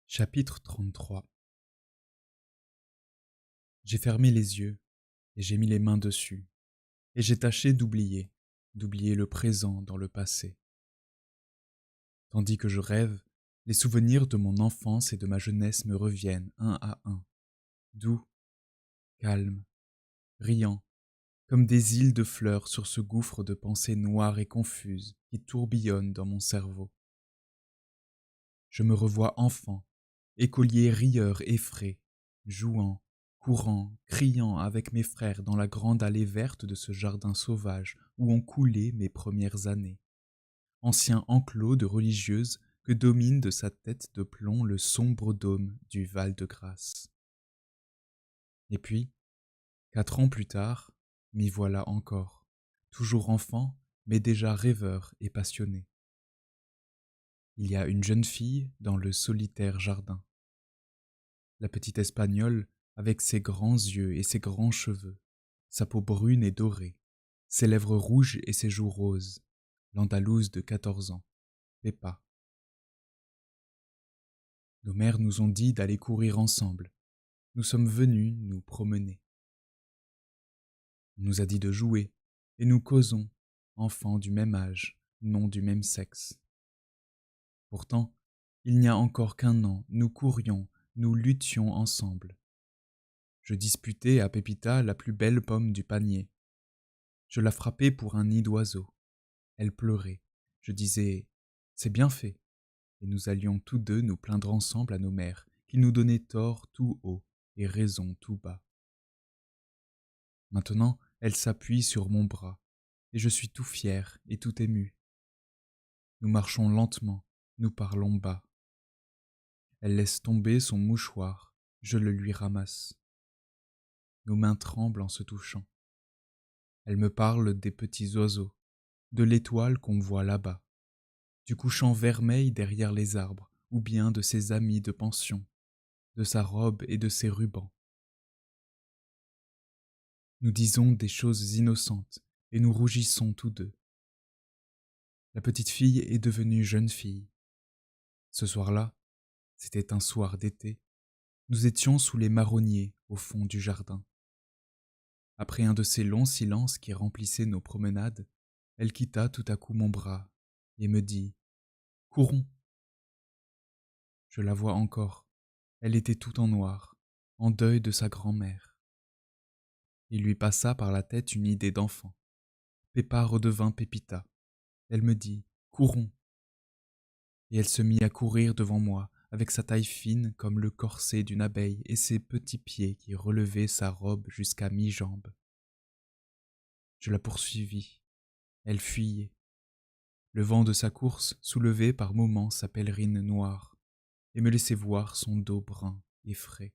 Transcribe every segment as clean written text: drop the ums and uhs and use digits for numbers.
Chapitre 33. J'ai fermé les yeux, et j'ai mis les mains dessus, et j'ai tâché d'oublier le présent dans le passé. Tandis que je rêve, les souvenirs de mon enfance et de ma jeunesse me reviennent un à un, doux, calmes, riants, comme des îles de fleurs sur ce gouffre de pensées noires et confuses qui tourbillonnent dans mon cerveau. Je me revois enfant, écolier rieur effrayé, jouant, courant, criant avec mes frères dans la grande allée verte de ce jardin sauvage où ont coulé mes premières années. Ancien enclos de religieuse que domine de sa tête de plomb le sombre dôme du Val-de-Grâce. Et puis, 4 ans plus tard, m'y voilà encore, toujours enfant, mais déjà rêveur et passionné. Il y a une jeune fille dans le solitaire jardin. La petite Espagnole, avec ses grands yeux et ses grands cheveux, sa peau brune et dorée, ses lèvres rouges et ses joues roses, l'Andalouse de 14 ans, Pepa. Nos mères nous ont dit d'aller courir ensemble. Nous sommes venus nous promener. On nous a dit de jouer, et nous causons, enfants du même âge, non du même sexe. Pourtant, il n'y a encore qu'1 an, nous courions, nous luttions ensemble. Je disputais à Pépita la plus belle pomme du panier. Je la frappais pour un nid d'oiseau. Elle pleurait. Je disais « C'est bien fait !» et nous allions tous deux nous plaindre ensemble à nos mères, qui nous donnaient tort tout haut et raison tout bas. Maintenant, elle s'appuie sur mon bras, et je suis tout fier et tout ému. Nous marchons lentement, nous parlons bas. Elle laisse tomber son mouchoir, je le lui ramasse. Nos mains tremblent en se touchant. Elle me parle des petits oiseaux, de l'étoile qu'on voit là-bas, du couchant vermeil derrière les arbres, ou bien de ses amis de pension, de sa robe et de ses rubans. Nous disons des choses innocentes, et nous rougissons tous deux. La petite fille est devenue jeune fille. Ce soir-là, c'était un soir d'été, nous étions sous les marronniers au fond du jardin. Après un de ces longs silences qui remplissaient nos promenades, elle quitta tout à coup mon bras et me dit « Courons !» Je la vois encore, elle était tout en noir, en deuil de sa grand-mère. Il lui passa par la tête une idée d'enfant. Pépa redevint Pépita. Elle me dit « Courons !» Et elle se mit à courir devant moi, avec sa taille fine comme le corset d'une abeille et ses petits pieds qui relevaient sa robe jusqu'à mi-jambe. Je la poursuivis. Elle fuyait. Le vent de sa course soulevait par moments sa pèlerine noire et me laissait voir son dos brun et frais.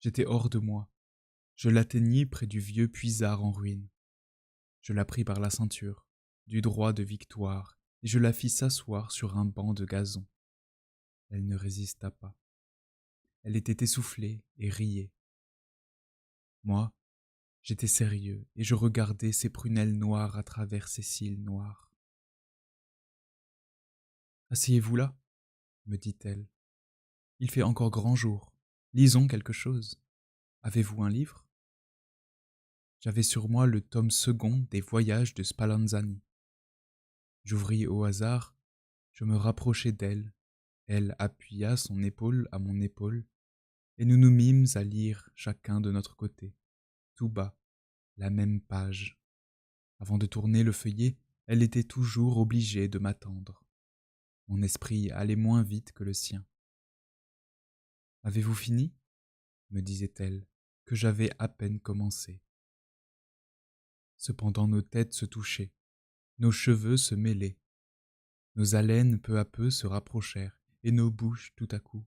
J'étais hors de moi. Je l'atteignis près du vieux puisard en ruine. Je la pris par la ceinture, du droit de victoire, et je la fis s'asseoir sur un banc de gazon. Elle ne résista pas. Elle était essoufflée et riait. Moi, j'étais sérieux et je regardais ses prunelles noires à travers ses cils noirs. « Asseyez-vous là, » me dit-elle. « Il fait encore grand jour. Lisons quelque chose. Avez-vous un livre ?» J'avais sur moi le tome 2 des Voyages de Spallanzani. J'ouvris au hasard, je me rapprochai d'elle, elle appuya son épaule à mon épaule, et nous nous mîmes à lire chacun de notre côté, tout bas, la même page. Avant de tourner le feuillet, elle était toujours obligée de m'attendre. Mon esprit allait moins vite que le sien. « Avez-vous fini ?» me disait-elle, que j'avais à peine commencé. Cependant nos têtes se touchaient, nos cheveux se mêlaient, nos haleines peu à peu se rapprochèrent, et nos bouches tout à coup.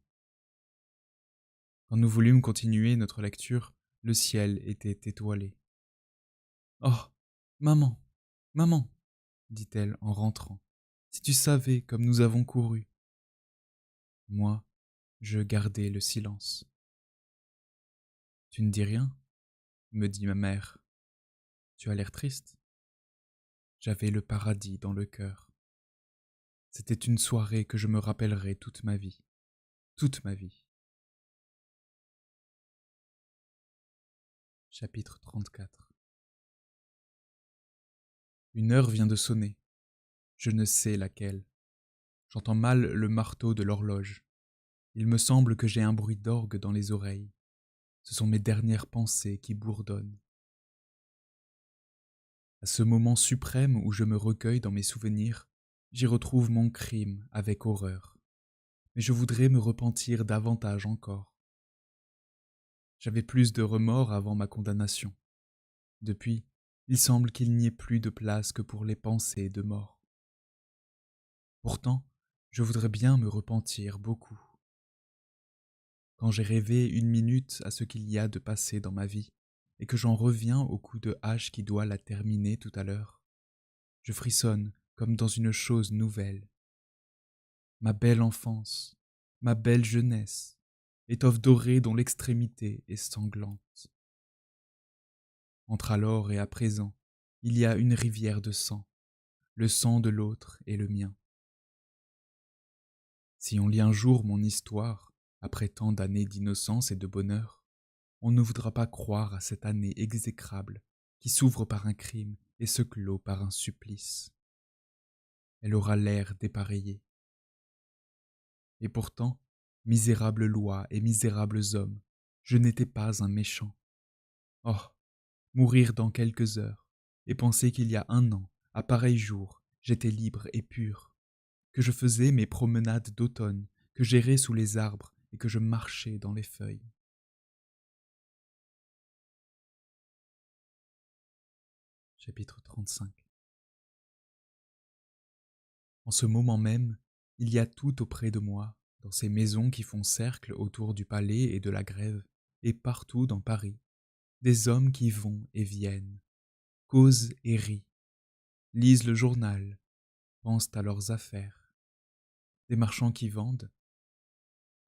Quand nous voulûmes continuer notre lecture, le ciel était étoilé. « Oh, maman, maman !» dit-elle en rentrant. « Si tu savais comme nous avons couru !» Moi, je gardai le silence. « Tu ne dis rien ?» me dit ma mère. « Tu as l'air triste ?» J'avais le paradis dans le cœur. C'était une soirée que je me rappellerai toute ma vie. toute ma vie. Chapitre 34. Une heure vient de sonner, je ne sais laquelle. J'entends mal le marteau de l'horloge. Il me semble que j'ai un bruit d'orgue dans les oreilles. Ce sont mes dernières pensées qui bourdonnent. À ce moment suprême où je me recueille dans mes souvenirs, j'y retrouve mon crime avec horreur. Mais je voudrais me repentir davantage encore. J'avais plus de remords avant ma condamnation. Depuis, il semble qu'il n'y ait plus de place que pour les pensées de mort. Pourtant, je voudrais bien me repentir beaucoup. Quand j'ai rêvé une minute à ce qu'il y a de passé dans ma vie, et que j'en reviens au coup de hache qui doit la terminer tout à l'heure, je frissonne comme dans une chose nouvelle. Ma belle enfance, ma belle jeunesse, étoffe dorée dont l'extrémité est sanglante. Entre alors et à présent, il y a une rivière de sang, le sang de l'autre et le mien. Si on lit un jour mon histoire, après tant d'années d'innocence et de bonheur, on ne voudra pas croire à cette année exécrable qui s'ouvre par un crime et se clôt par un supplice. Elle aura l'air dépareillé. Et pourtant, misérable loi et misérables hommes, je n'étais pas un méchant. Oh, mourir dans quelques heures, et penser qu'il y a un an, à pareil jour, j'étais libre et pur, que je faisais mes promenades d'automne, que j'errais sous les arbres et que je marchais dans les feuilles. Chapitre 35. En ce moment même, il y a tout auprès de moi, dans ces maisons qui font cercle autour du palais et de la Grève, et partout dans Paris, des hommes qui vont et viennent, causent et rient, lisent le journal, pensent à leurs affaires, des marchands qui vendent,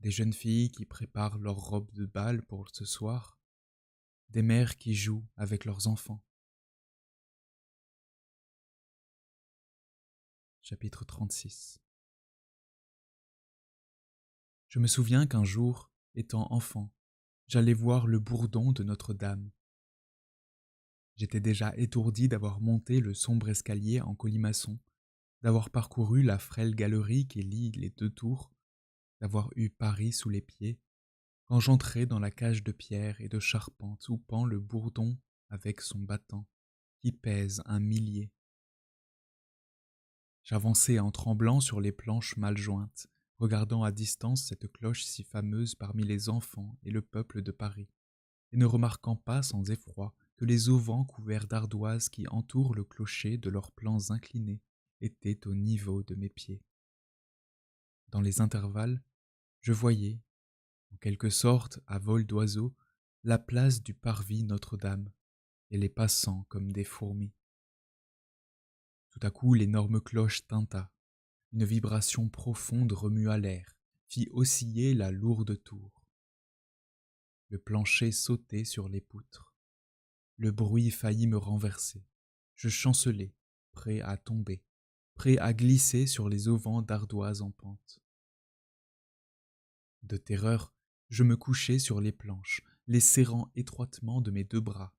des jeunes filles qui préparent leurs robes de bal pour ce soir, des mères qui jouent avec leurs enfants. Chapitre 36. Je me souviens qu'un jour, étant enfant, j'allais voir le bourdon de Notre-Dame. J'étais déjà étourdi d'avoir monté le sombre escalier en colimaçon, d'avoir parcouru la frêle galerie qui lie les deux tours, d'avoir eu Paris sous les pieds, quand j'entrai dans la cage de pierre et de charpente où pend le bourdon avec son battant, qui pèse 1 millier. J'avançai en tremblant sur les planches mal jointes, regardant à distance cette cloche si fameuse parmi les enfants et le peuple de Paris, et ne remarquant pas sans effroi que les auvents couverts d'ardoises qui entourent le clocher de leurs plans inclinés étaient au niveau de mes pieds. Dans les intervalles, je voyais, en quelque sorte à vol d'oiseau, la place du parvis Notre-Dame, et les passants comme des fourmis. Tout à coup l'énorme cloche tinta, une vibration profonde remua l'air, fit osciller la lourde tour. Le plancher sautait sur les poutres. Le bruit faillit me renverser. Je chancelai, prêt à tomber, prêt à glisser sur les auvents d'ardoise en pente. De terreur, je me couchai sur les planches, les serrant étroitement de mes deux bras,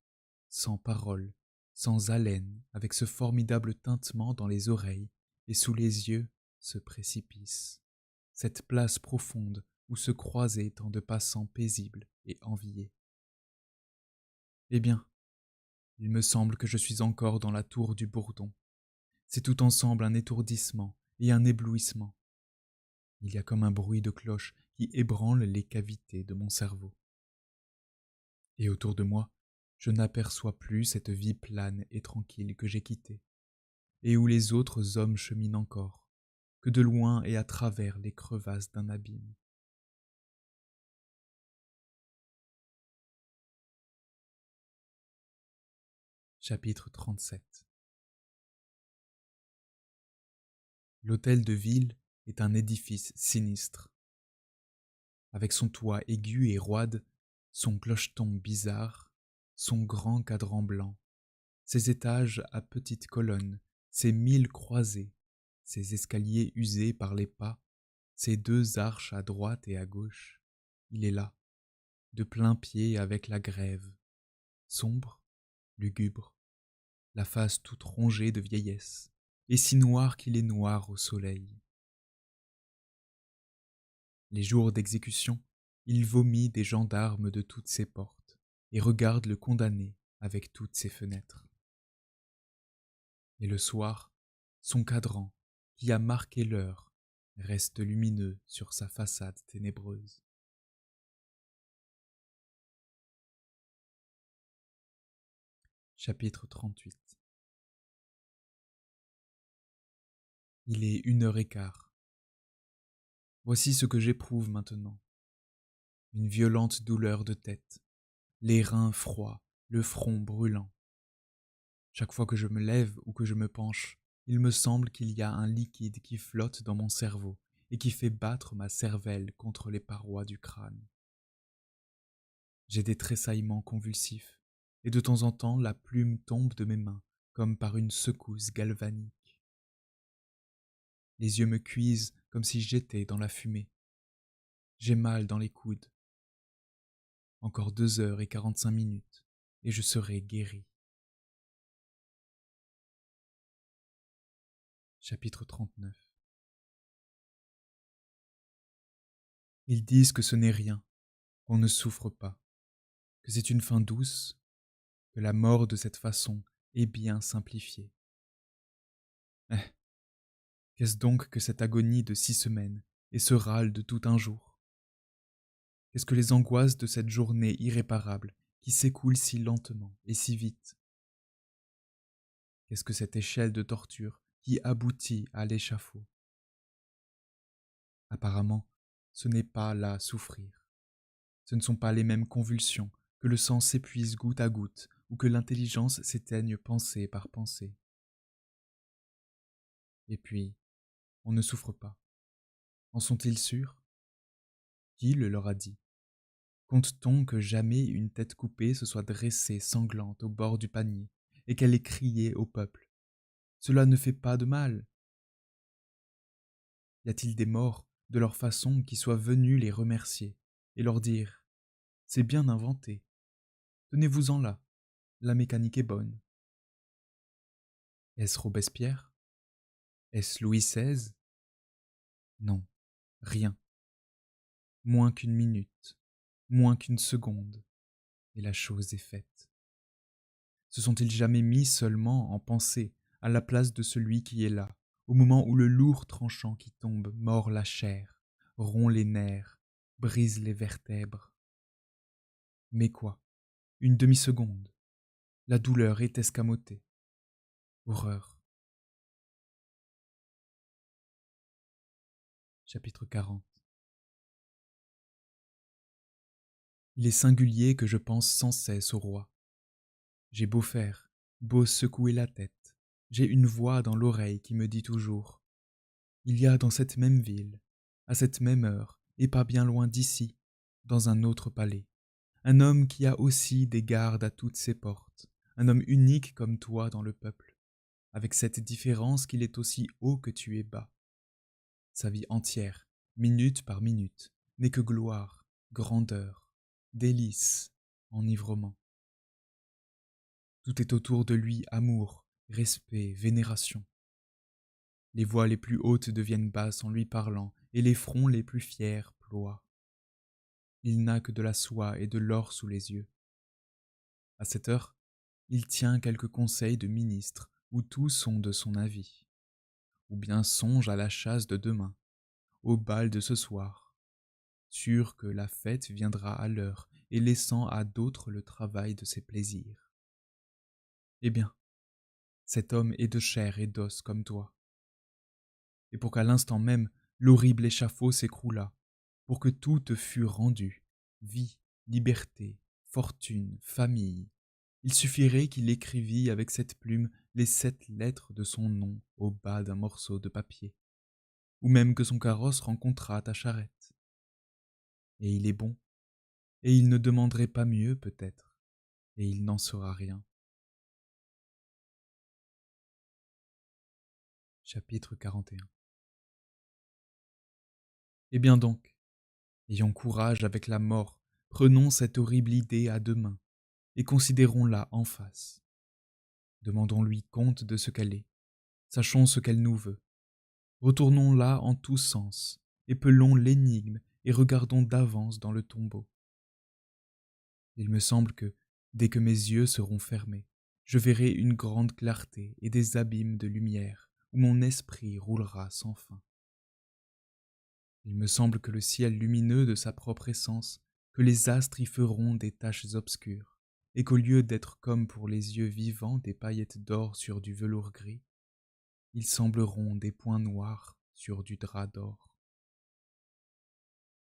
sans parole, sans haleine, avec ce formidable tintement dans les oreilles et sous les yeux ce précipice, cette place profonde où se croisaient tant de passants paisibles et enviés. Eh bien, il me semble que je suis encore dans la tour du Bourdon. C'est tout ensemble un étourdissement et un éblouissement. Il y a comme un bruit de cloche qui ébranle les cavités de mon cerveau. Et autour de moi, je n'aperçois plus cette vie plane et tranquille que j'ai quittée, et où les autres hommes cheminent encore, que de loin et à travers les crevasses d'un abîme. Chapitre 37. L'hôtel de ville est un édifice sinistre. Avec son toit aigu et roide, son clocheton bizarre, son grand cadran blanc, ses étages à petites colonnes, ses 1000 croisées, ses escaliers usés par les pas, Ses deux arches à droite et à gauche, il est là, de plein pied avec la grève, sombre, lugubre, la face toute rongée de vieillesse, et si noir qu'il est noir au soleil. Les jours d'exécution, il vomit des gendarmes de toutes ses portes, et regarde le condamné avec toutes ses fenêtres. Et le soir, son cadran, qui a marqué l'heure, reste lumineux sur sa façade ténébreuse. Chapitre 38. Il est 1h15. Voici ce que j'éprouve maintenant. Une violente douleur de tête, les reins froids, le front brûlant. Chaque fois que je me lève ou que je me penche, il me semble qu'il y a un liquide qui flotte dans mon cerveau et qui fait battre ma cervelle contre les parois du crâne. J'ai des tressaillements convulsifs, et de temps en temps la plume tombe de mes mains comme par une secousse galvanique. Les yeux me cuisent comme si j'étais dans la fumée. J'ai mal dans les coudes. Encore 2h45 et je serai guéri. Chapitre 39. Ils disent que ce n'est rien, qu'on ne souffre pas, que c'est une fin douce, que la mort de cette façon est bien simplifiée. Qu'est-ce donc que cette agonie de 6 semaines et ce râle de tout un jour? Qu'est-ce que les angoisses de cette journée irréparable qui s'écoule si lentement et si vite? Qu'est-ce que cette échelle de torture qui aboutit à l'échafaud? Apparemment, ce n'est pas là souffrir. Ce ne sont pas les mêmes convulsions, que le sang s'épuise goutte à goutte ou que l'intelligence s'éteigne pensée par pensée. Et puis, on ne souffre pas. En sont-ils sûrs? Qui le leur a dit? Compte-t-on que jamais une tête coupée se soit dressée sanglante au bord du panier et qu'elle ait crié au peuple? Cela ne fait pas de mal. Y a-t-il des morts de leur façon qui soient venus les remercier et leur dire: c'est bien inventé, tenez-vous-en là, la mécanique est bonne? Est-ce Robespierre? Est-ce Louis XVI? Non, rien. Moins qu'une minute, moins qu'une seconde, et la chose est faite. Se sont-ils jamais mis seulement en pensée à la place de celui qui est là, au moment où le lourd tranchant qui tombe mord la chair, rompt les nerfs, brise les vertèbres? Mais quoi? Une demi-seconde. La douleur est escamotée. Horreur. Chapitre 40. Il est singulier que je pense sans cesse au roi. J'ai beau faire, beau secouer la tête, j'ai une voix dans l'oreille qui me dit toujours: il y a dans cette même ville, à cette même heure, et pas bien loin d'ici, dans un autre palais, un homme qui a aussi des gardes à toutes ses portes, un homme unique comme toi dans le peuple, avec cette différence qu'il est aussi haut que tu es bas. Sa vie entière, minute par minute, n'est que gloire, grandeur, délices, enivrement. Tout est autour de lui amour, respect, vénération. Les voix les plus hautes deviennent basses en lui parlant, et les fronts les plus fiers ploient. Il n'a que de la soie et de l'or sous les yeux. À cette heure, il tient quelques conseils de ministres où tous sont de son avis, ou bien songe à la chasse de demain, au bal de ce soir, sûr que la fête viendra à l'heure et laissant à d'autres le travail de ses plaisirs. Eh bien, cet homme est de chair et d'os comme toi. Et pour qu'à l'instant même l'horrible échafaud s'écroulât, pour que tout te fût rendu, vie, liberté, fortune, famille, il suffirait qu'il écrivît avec cette plume les 7 lettres de son nom au bas d'un morceau de papier, ou même que son carrosse rencontrât ta charrette. Et il est bon, et il ne demanderait pas mieux peut-être, et il n'en saura rien. Chapitre 41. Eh bien donc, ayons courage avec la mort, prenons cette horrible idée à deux mains, et considérons-la en face. Demandons-lui compte de ce qu'elle est, sachons ce qu'elle nous veut. Retournons-la en tous sens, épelons l'énigme et regardons d'avance dans le tombeau. Il me semble que, dès que mes yeux seront fermés, je verrai une grande clarté et des abîmes de lumière où mon esprit roulera sans fin. Il me semble que le ciel lumineux de sa propre essence, que les astres y feront des taches obscures, et qu'au lieu d'être comme pour les yeux vivants des paillettes d'or sur du velours gris, ils sembleront des points noirs sur du drap d'or.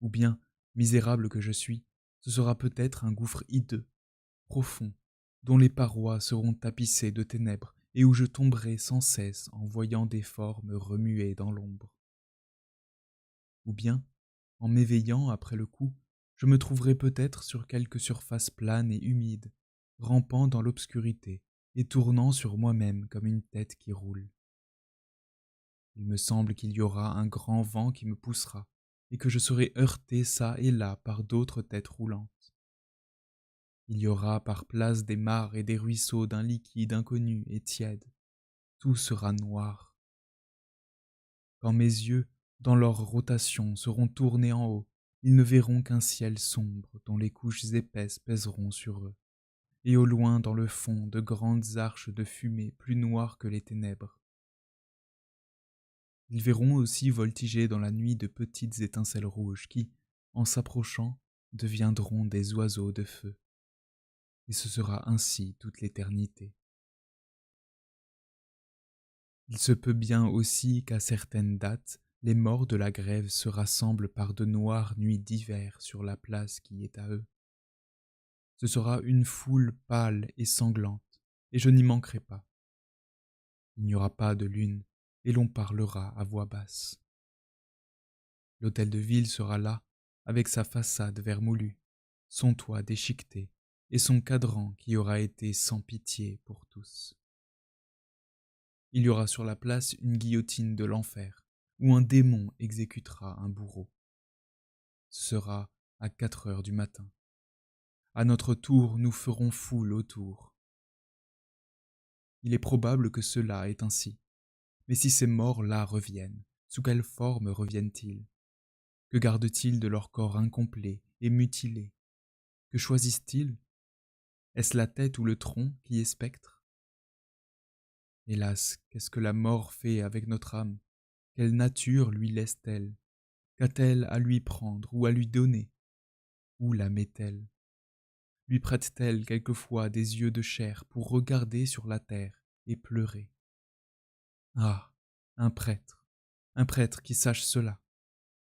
Ou bien, misérable que je suis, ce sera peut-être un gouffre hideux, profond, dont les parois seront tapissées de ténèbres et où je tomberai sans cesse en voyant des formes remuer dans l'ombre. Ou bien, en m'éveillant après le coup, je me trouverai peut-être sur quelque surface plane et humide, rampant dans l'obscurité et tournant sur moi-même comme une tête qui roule. Il me semble qu'il y aura un grand vent qui me poussera, et que je serai heurté çà et là par d'autres têtes roulantes. Il y aura par place des mares et des ruisseaux d'un liquide inconnu et tiède. Tout sera noir. Quand mes yeux, dans leur rotation, seront tournés en haut, ils ne verront qu'un ciel sombre dont les couches épaisses pèseront sur eux, et au loin dans le fond de grandes arches de fumée plus noires que les ténèbres. Ils verront aussi voltiger dans la nuit de petites étincelles rouges qui, en s'approchant, deviendront des oiseaux de feu. Et ce sera ainsi toute l'éternité. Il se peut bien aussi qu'à certaines dates, les morts de la grève se rassemblent par de noires nuits d'hiver sur la place qui est à eux. Ce sera une foule pâle et sanglante, et je n'y manquerai pas. Il n'y aura pas de lune, et l'on parlera à voix basse. L'hôtel de ville sera là, avec sa façade vermoulue, son toit déchiqueté, et son cadran qui aura été sans pitié pour tous. Il y aura sur la place une guillotine de l'enfer, où un démon exécutera un bourreau. Ce sera à 4 heures du matin. À notre tour, nous ferons foule autour. Il est probable que cela est ainsi. Mais si ces morts-là reviennent, sous quelle forme reviennent-ils? Que gardent-ils de leur corps incomplet et mutilé? Que choisissent-ils? Est-ce la tête ou le tronc qui est spectre? Hélas, qu'est-ce que la mort fait avec notre âme? Quelle nature lui laisse-t-elle? Qu'a-t-elle à lui prendre ou à lui donner? Où la met-elle? Lui prête-t-elle quelquefois des yeux de chair pour regarder sur la terre et pleurer? Ah, un prêtre qui sache cela.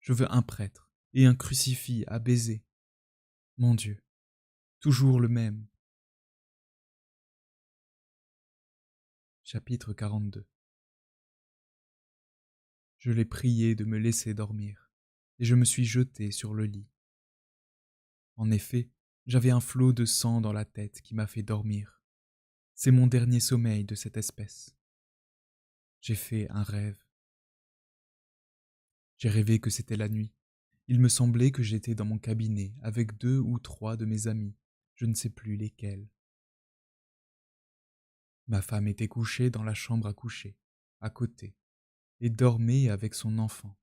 Je veux un prêtre et un crucifix à baiser. Mon Dieu, toujours le même. Chapitre 42. Je l'ai prié de me laisser dormir, et je me suis jeté sur le lit. En effet, j'avais un flot de sang dans la tête qui m'a fait dormir. C'est mon dernier sommeil de cette espèce. J'ai fait un rêve. J'ai rêvé que c'était la nuit. Il me semblait que j'étais dans mon cabinet avec 2 ou 3 de mes amis, je ne sais plus lesquels. Ma femme était couchée dans la chambre à coucher, à côté, et dormait avec son enfant.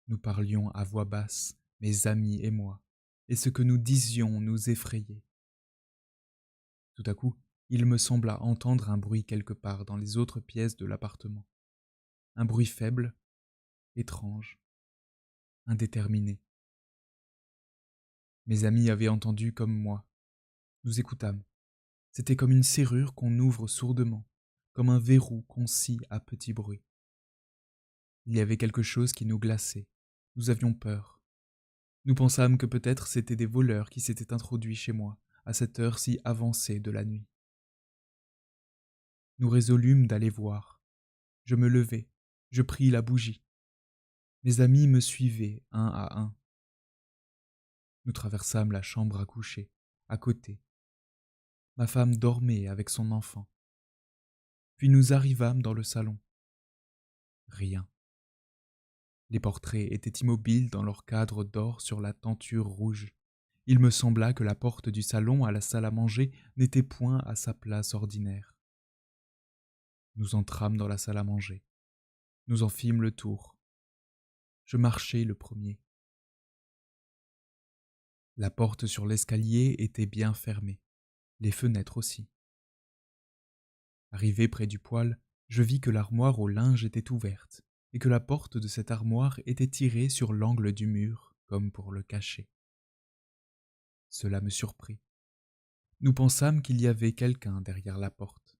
Nous parlions à voix basse, mes amis et moi, et ce que nous disions nous effrayait. Tout à coup, il me sembla entendre un bruit quelque part dans les autres pièces de l'appartement. Un bruit faible, étrange, indéterminé. Mes amis avaient entendu comme moi. Nous écoutâmes. C'était comme une serrure qu'on ouvre sourdement, comme un verrou qu'on scie à petit bruit. Il y avait quelque chose qui nous glaçait. Nous avions peur. Nous pensâmes que peut-être c'étaient des voleurs qui s'étaient introduits chez moi, à cette heure si avancée de la nuit. Nous résolûmes d'aller voir. Je me levai, je pris la bougie. Mes amis me suivaient un à un. Nous traversâmes la chambre à coucher, à côté. Ma femme dormait avec son enfant. Puis nous arrivâmes dans le salon. Rien. Les portraits étaient immobiles dans leur cadre d'or sur la tenture rouge. Il me sembla que la porte du salon à la salle à manger n'était point à sa place ordinaire. Nous entrâmes dans la salle à manger. Nous en fîmes le tour. Je marchai le premier. La porte sur l'escalier était bien fermée, les fenêtres aussi. Arrivé près du poêle, je vis que l'armoire au linge était ouverte, et que la porte de cette armoire était tirée sur l'angle du mur, comme pour le cacher. Cela me surprit. Nous pensâmes qu'il y avait quelqu'un derrière la porte.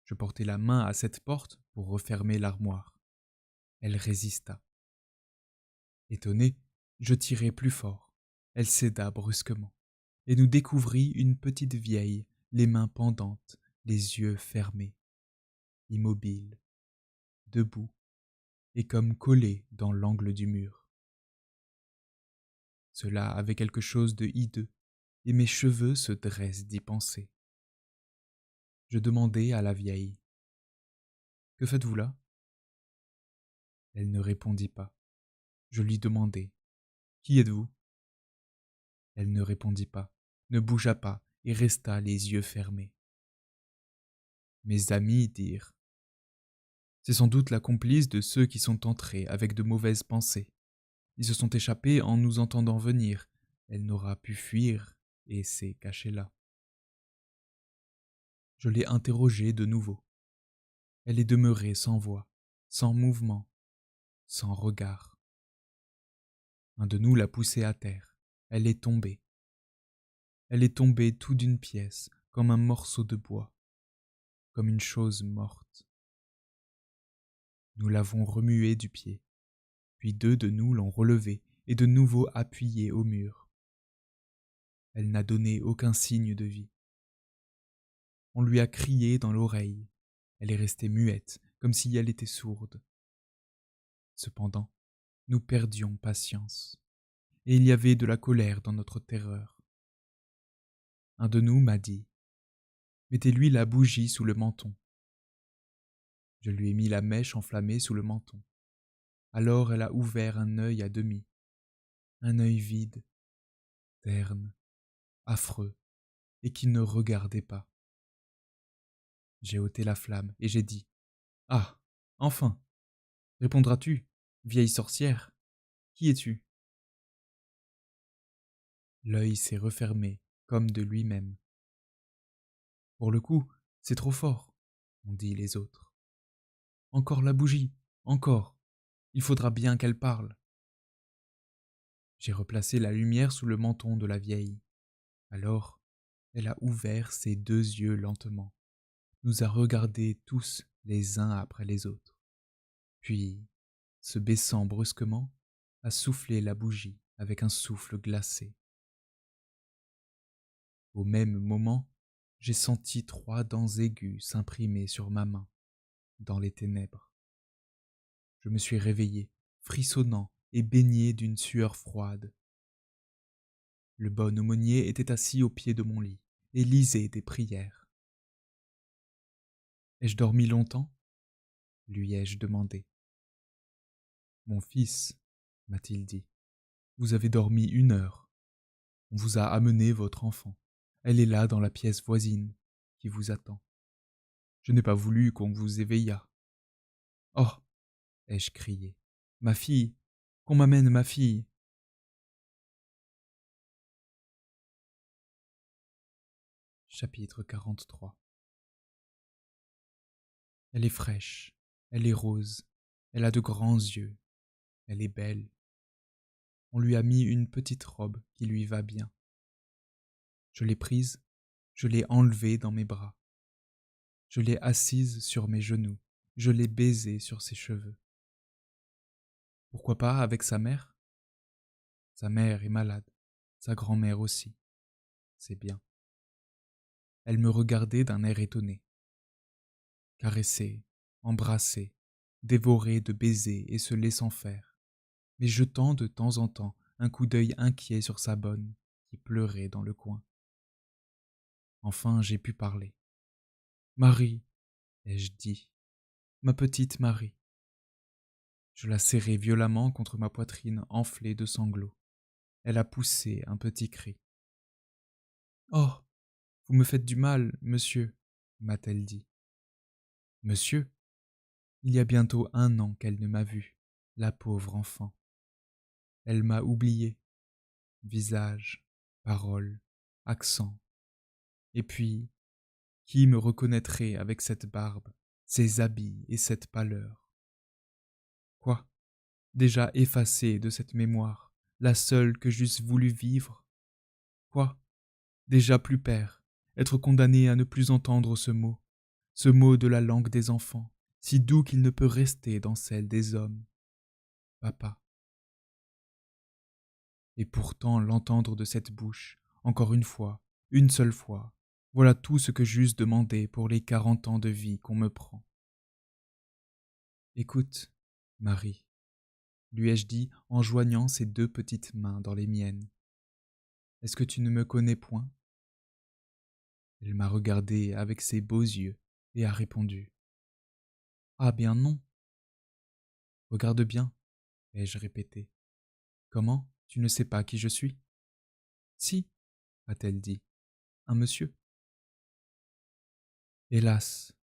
Je portai la main à cette porte pour refermer l'armoire. Elle résista. Étonné, je tirai plus fort. Elle céda brusquement, et nous découvrit une petite vieille, les mains pendantes, les yeux fermés, immobile, debout, et comme collée dans l'angle du mur. Cela avait quelque chose de hideux, et mes cheveux se dressent d'y penser. Je demandai à la vieille : « Que faites-vous là ?» Elle ne répondit pas. Je lui demandai : « Qui êtes-vous » Elle ne répondit pas, ne bougea pas et resta les yeux fermés. Mes amis dirent : « C'est sans doute la complice de ceux qui sont entrés avec de mauvaises pensées. Ils se sont échappés en nous entendant venir. Elle n'aura pu fuir et s'est cachée là. » Je l'ai interrogée de nouveau. Elle est demeurée sans voix, sans mouvement, sans regard. Un de nous l'a poussée à terre. Elle est tombée. Elle est tombée tout d'une pièce, comme un morceau de bois, comme une chose morte. Nous l'avons remuée du pied, puis deux de nous l'ont relevée et de nouveau appuyée au mur. Elle n'a donné aucun signe de vie. On lui a crié dans l'oreille. Elle est restée muette, comme si elle était sourde. Cependant, nous perdions patience, et il y avait de la colère dans notre terreur. Un de nous m'a dit : « Mettez-lui la bougie sous le menton. » Je lui ai mis la mèche enflammée sous le menton. Alors elle a ouvert un œil à demi, un œil vide, terne, affreux, et qui ne regardait pas. J'ai ôté la flamme et j'ai dit : « Ah, enfin, répondras-tu, vieille sorcière ? Qui es-tu » L'œil s'est refermé comme de lui-même. « Pour le coup, c'est trop fort, » ont dit les autres. « Encore la bougie, encore, il faudra bien qu'elle parle. » J'ai replacé la lumière sous le menton de la vieille. Alors, elle a ouvert ses deux yeux lentement, nous a regardés tous les uns après les autres, puis, se baissant brusquement, a soufflé la bougie avec un souffle glacé. Au même moment, j'ai senti 3 dents aiguës s'imprimer sur ma main, dans les ténèbres. Je me suis réveillé, frissonnant et baigné d'une sueur froide. Le bon aumônier était assis au pied de mon lit et lisait des prières. « Ai-je dormi longtemps ?» lui ai-je demandé. « Mon fils, » m'a-t-il dit, « vous avez dormi 1 heure. On vous a amené votre enfant. Elle est là dans la pièce voisine, qui vous attend. Je n'ai pas voulu qu'on vous éveillât. »« Oh !» ai-je crié. « Ma fille, qu'on m'amène ma fille !» Chapitre 43. Elle est fraîche, elle est rose, elle a de grands yeux, elle est belle. On lui a mis une petite robe qui lui va bien. Je l'ai prise, je l'ai enlevée dans mes bras. Je l'ai assise sur mes genoux, je l'ai baisée sur ses cheveux. Pourquoi pas avec sa mère ? Sa mère est malade, sa grand-mère aussi. C'est bien. Elle me regardait d'un air étonné. Caressée, embrassée, dévorée de baisers et se laissant faire, mais jetant de temps en temps un coup d'œil inquiet sur sa bonne, qui pleurait dans le coin. Enfin j'ai pu parler. « Marie » ai-je dit, « ma petite Marie. » Je la serrai violemment contre ma poitrine enflée de sanglots. Elle a poussé un petit cri. Oh, vous me faites du mal, monsieur, m'a-t-elle dit. Monsieur, il y a bientôt 1 an qu'elle ne m'a vu, la pauvre enfant. Elle m'a oublié, visage, paroles, accent. Et puis, qui me reconnaîtrait avec cette barbe, ces habits et cette pâleur? Quoi? Déjà effacée de cette mémoire, la seule que j'eusse voulu vivre? Quoi? Déjà plus père, être condamné à ne plus entendre ce mot de la langue des enfants, si doux qu'il ne peut rester dans celle des hommes. Papa. Et pourtant l'entendre de cette bouche, encore une fois, une seule fois, voilà tout ce que j'eusse demandé pour les 40 ans de vie qu'on me prend. Écoute, Marie, lui ai-je dit en joignant ses 2 petites mains dans les miennes. Est-ce que tu ne me connais point? Elle m'a regardé avec ses beaux yeux et a répondu. Ah bien non. Regarde bien, ai-je répété. Comment, tu ne sais pas qui je suis? Si, a-t-elle dit, un monsieur. Hélas,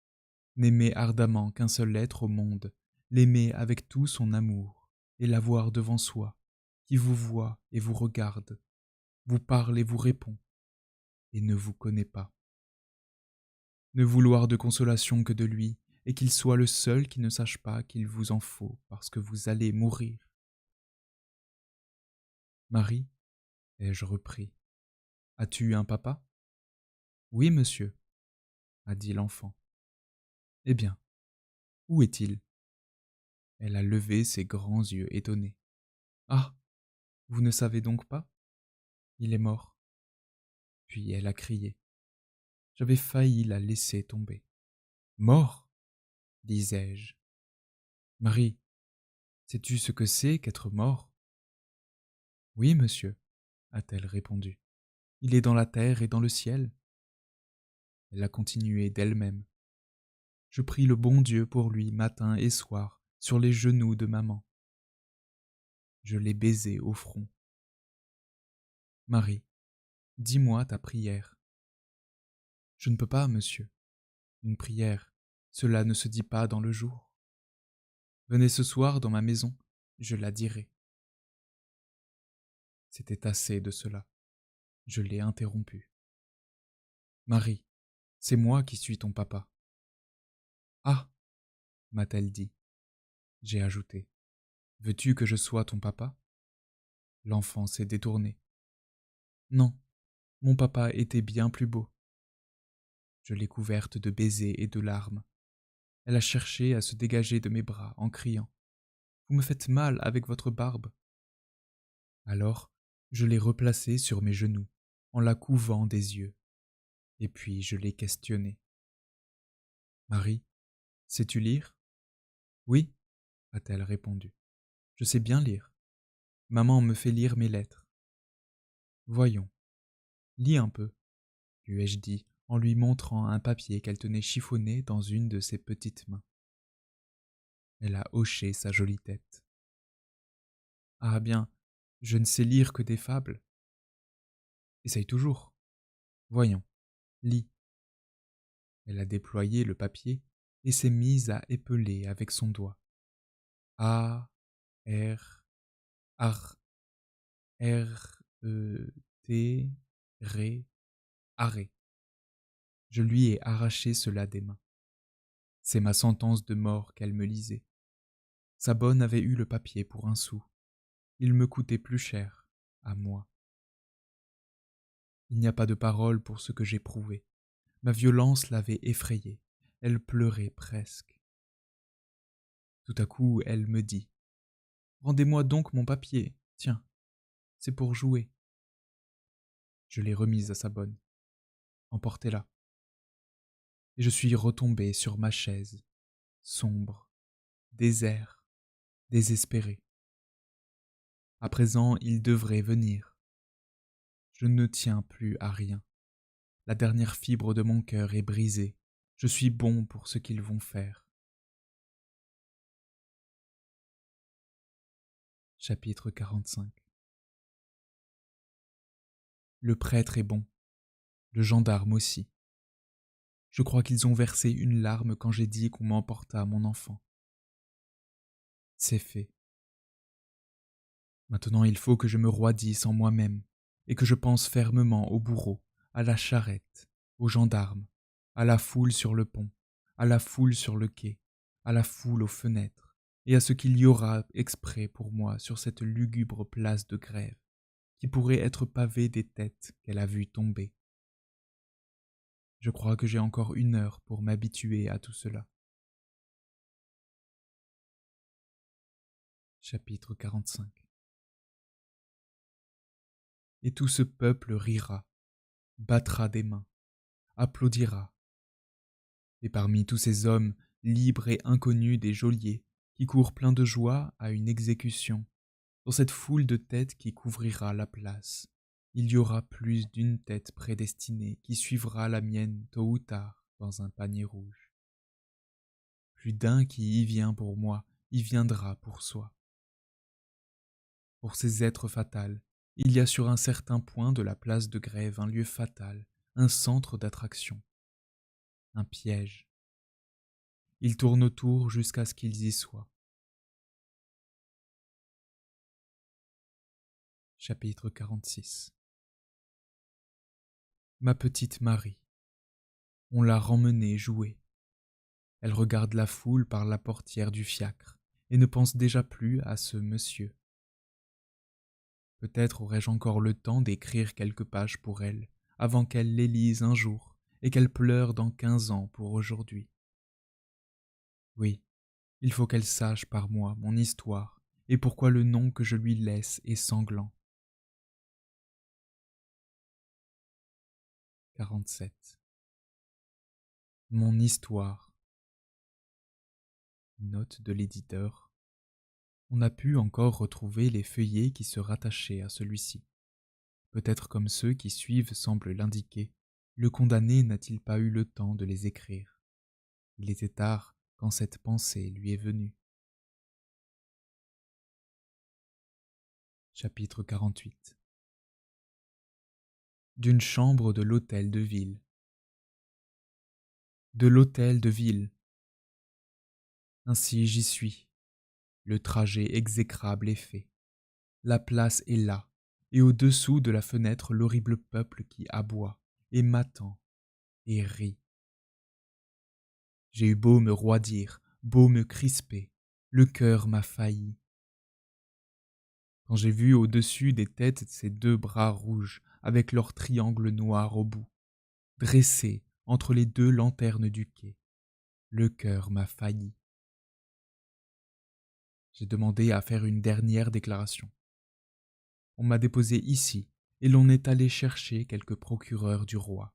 n'aimer ardemment qu'un seul être au monde, l'aimer avec tout son amour, et l'avoir devant soi, qui vous voit et vous regarde, vous parle et vous répond, et ne vous connaît pas. Ne vouloir de consolation que de lui, et qu'il soit le seul qui ne sache pas qu'il vous en faut, parce que vous allez mourir. Marie, ai-je repris, as-tu un papa? Oui, monsieur, a dit l'enfant. Eh bien, où est-il? Elle a levé ses grands yeux étonnés. Ah, vous ne savez donc pas? Il est mort. Puis elle a crié. J'avais failli la laisser tomber. Mort, disais-je. Marie, sais-tu ce que c'est qu'être mort? Oui, monsieur, a-t-elle répondu. Il est dans la terre et dans le ciel. Elle a continué d'elle-même. Je prie le bon Dieu pour lui matin et soir sur les genoux de maman. Je l'ai baisé au front. Marie, dis-moi ta prière. Je ne peux pas, monsieur. Une prière, cela ne se dit pas dans le jour. Venez ce soir dans ma maison, je la dirai. C'était assez de cela. Je l'ai interrompu. Marie, c'est moi qui suis ton papa. Ah, m'a-t-elle dit. J'ai ajouté. Veux-tu que je sois ton papa? L'enfant s'est détourné. Non, mon papa était bien plus beau. Je l'ai couverte de baisers et de larmes. Elle a cherché à se dégager de mes bras en criant. Vous me faites mal avec votre barbe. Alors, je l'ai replacée sur mes genoux, en la couvant des yeux. Et puis je l'ai questionnée. Marie, sais-tu lire? Oui, a-t-elle répondu. Je sais bien lire. Maman me fait lire mes lettres. Voyons, lis un peu, lui ai-je dit en lui montrant un papier qu'elle tenait chiffonné dans une de ses petites mains. Elle a hoché sa jolie tête. Ah bien, je ne sais lire que des fables. Essaye toujours. Voyons, lis. Elle a déployé le papier et s'est mise à épeler avec son doigt. A, R, ar, R, T, Ré, arrêt. Je lui ai arraché cela des mains. C'est ma sentence de mort qu'elle me lisait. Sa bonne avait eu le papier pour 1 sou. Il me coûtait plus cher, à moi. Il n'y a pas de parole pour ce que j'éprouvais. Ma violence l'avait effrayée. Elle pleurait presque. Tout à coup, elle me dit « Rendez-moi donc mon papier, tiens, c'est pour jouer. » Je l'ai remise à sa bonne. Emportez-la. Et je suis retombé sur ma chaise, sombre, désert, désespéré. À présent, il devrait venir. Je ne tiens plus à rien. La dernière fibre de mon cœur est brisée. Je suis bon pour ce qu'ils vont faire. Chapitre 45. Le prêtre est bon, le gendarme aussi. Je crois qu'ils ont versé une larme quand j'ai dit qu'on m'emporta mon enfant. C'est fait. Maintenant il faut que je me roidisse en moi-même, et que je pense fermement au bourreau, à la charrette, aux gendarmes, à la foule sur le pont, à la foule sur le quai, à la foule aux fenêtres, et à ce qu'il y aura exprès pour moi sur cette lugubre place de Grève, qui pourrait être pavée des têtes qu'elle a vues tomber. Je crois que j'ai encore 1 heure pour m'habituer à tout cela. Chapitre 45. Et tout ce peuple rira, battra des mains, applaudira. Et parmi tous ces hommes, libres et inconnus des geôliers, qui courent pleins de joie à une exécution, dans cette foule de têtes qui couvrira la place, il y aura plus d'une tête prédestinée qui suivra la mienne tôt ou tard dans un panier rouge. Plus d'un qui y vient pour moi, y viendra pour soi. Pour ces êtres fatals, il y a sur un certain point de la place de Grève un lieu fatal, un centre d'attraction, un piège. Ils tournent autour jusqu'à ce qu'ils y soient. Chapitre 46. Ma petite Marie. On l'a remmenée jouer. Elle regarde la foule par la portière du fiacre et ne pense déjà plus à ce monsieur. Peut-être aurais-je encore le temps d'écrire quelques pages pour elle, avant qu'elle les lise un jour et qu'elle pleure dans 15 ans pour aujourd'hui. Oui, il faut qu'elle sache par moi mon histoire et pourquoi le nom que je lui laisse est sanglant. 47. Mon histoire. Note de l'éditeur. On n'a pu encore retrouver les feuillets qui se rattachaient à celui-ci. Peut-être comme ceux qui suivent semblent l'indiquer, le condamné n'a-t-il pas eu le temps de les écrire. Il était tard quand cette pensée lui est venue. Chapitre 48. D'une chambre de l'hôtel de ville. De l'hôtel de ville. Ainsi j'y suis. Le trajet exécrable est fait. La place est là, et au-dessous de la fenêtre l'horrible peuple qui aboie, et m'attend, et rit. J'ai eu beau me roidir, beau me crisper, le cœur m'a failli. Quand j'ai vu au-dessus des têtes ces 2 bras rouges, avec leurs triangles noirs au bout, dressés entre les 2 lanternes du quai, le cœur m'a failli. J'ai demandé à faire une dernière déclaration. On m'a déposé ici, et l'on est allé chercher quelques procureurs du roi.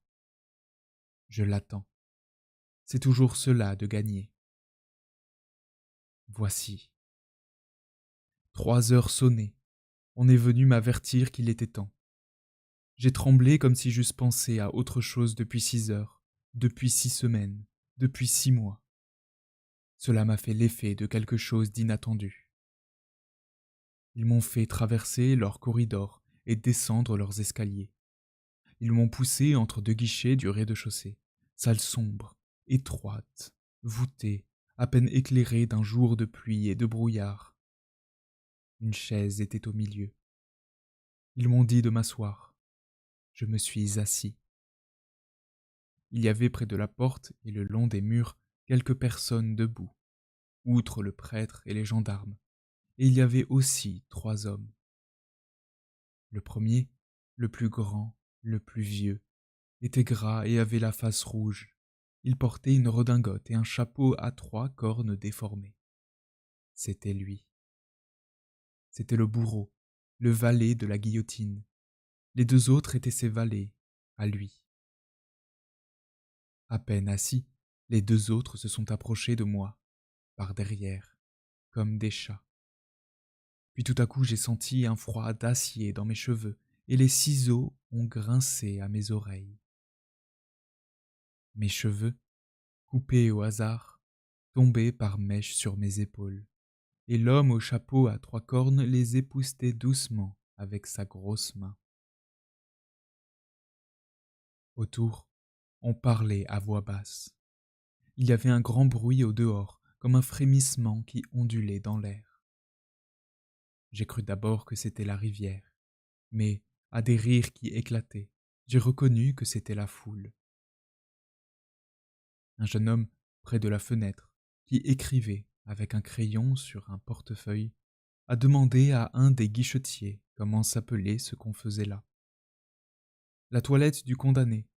Je l'attends. C'est toujours cela de gagner. Voici. 3 heures sonnées. On est venu m'avertir qu'il était temps. J'ai tremblé comme si j'eusse pensé à autre chose depuis 6 heures, depuis 6 semaines, depuis 6 mois. Cela m'a fait l'effet de quelque chose d'inattendu. Ils m'ont fait traverser leurs corridors et descendre leurs escaliers. Ils m'ont poussé entre 2 guichets du rez-de-chaussée, salle sombre, étroite, voûtée, à peine éclairée d'un jour de pluie et de brouillard. Une chaise était au milieu. Ils m'ont dit de m'asseoir. Je me suis assis. Il y avait près de la porte et le long des murs quelques personnes debout, outre le prêtre et les gendarmes, et il y avait aussi 3 hommes. Le premier, le plus grand, le plus vieux, était gras et avait la face rouge. Il portait une redingote et un chapeau à 3 cornes déformées. C'était lui. C'était le bourreau, le valet de la guillotine. Les 2 autres étaient ses valets, à lui. À peine assis, les 2 autres se sont approchés de moi, par derrière, comme des chats. Puis tout à coup j'ai senti un froid d'acier dans mes cheveux, et les ciseaux ont grincé à mes oreilles. Mes cheveux, coupés au hasard, tombaient par mèches sur mes épaules. et l'homme au chapeau à 3 cornes les époussetait doucement avec sa grosse main. Autour, on parlait à voix basse. Il y avait un grand bruit au dehors, comme un frémissement qui ondulait dans l'air. J'ai cru d'abord que c'était la rivière, mais, à des rires qui éclataient, j'ai reconnu que c'était la foule. Un jeune homme, près de la fenêtre, qui écrivait avec un crayon sur un portefeuille, a demandé à un des guichetiers comment s'appelait ce qu'on faisait là. La toilette du condamné,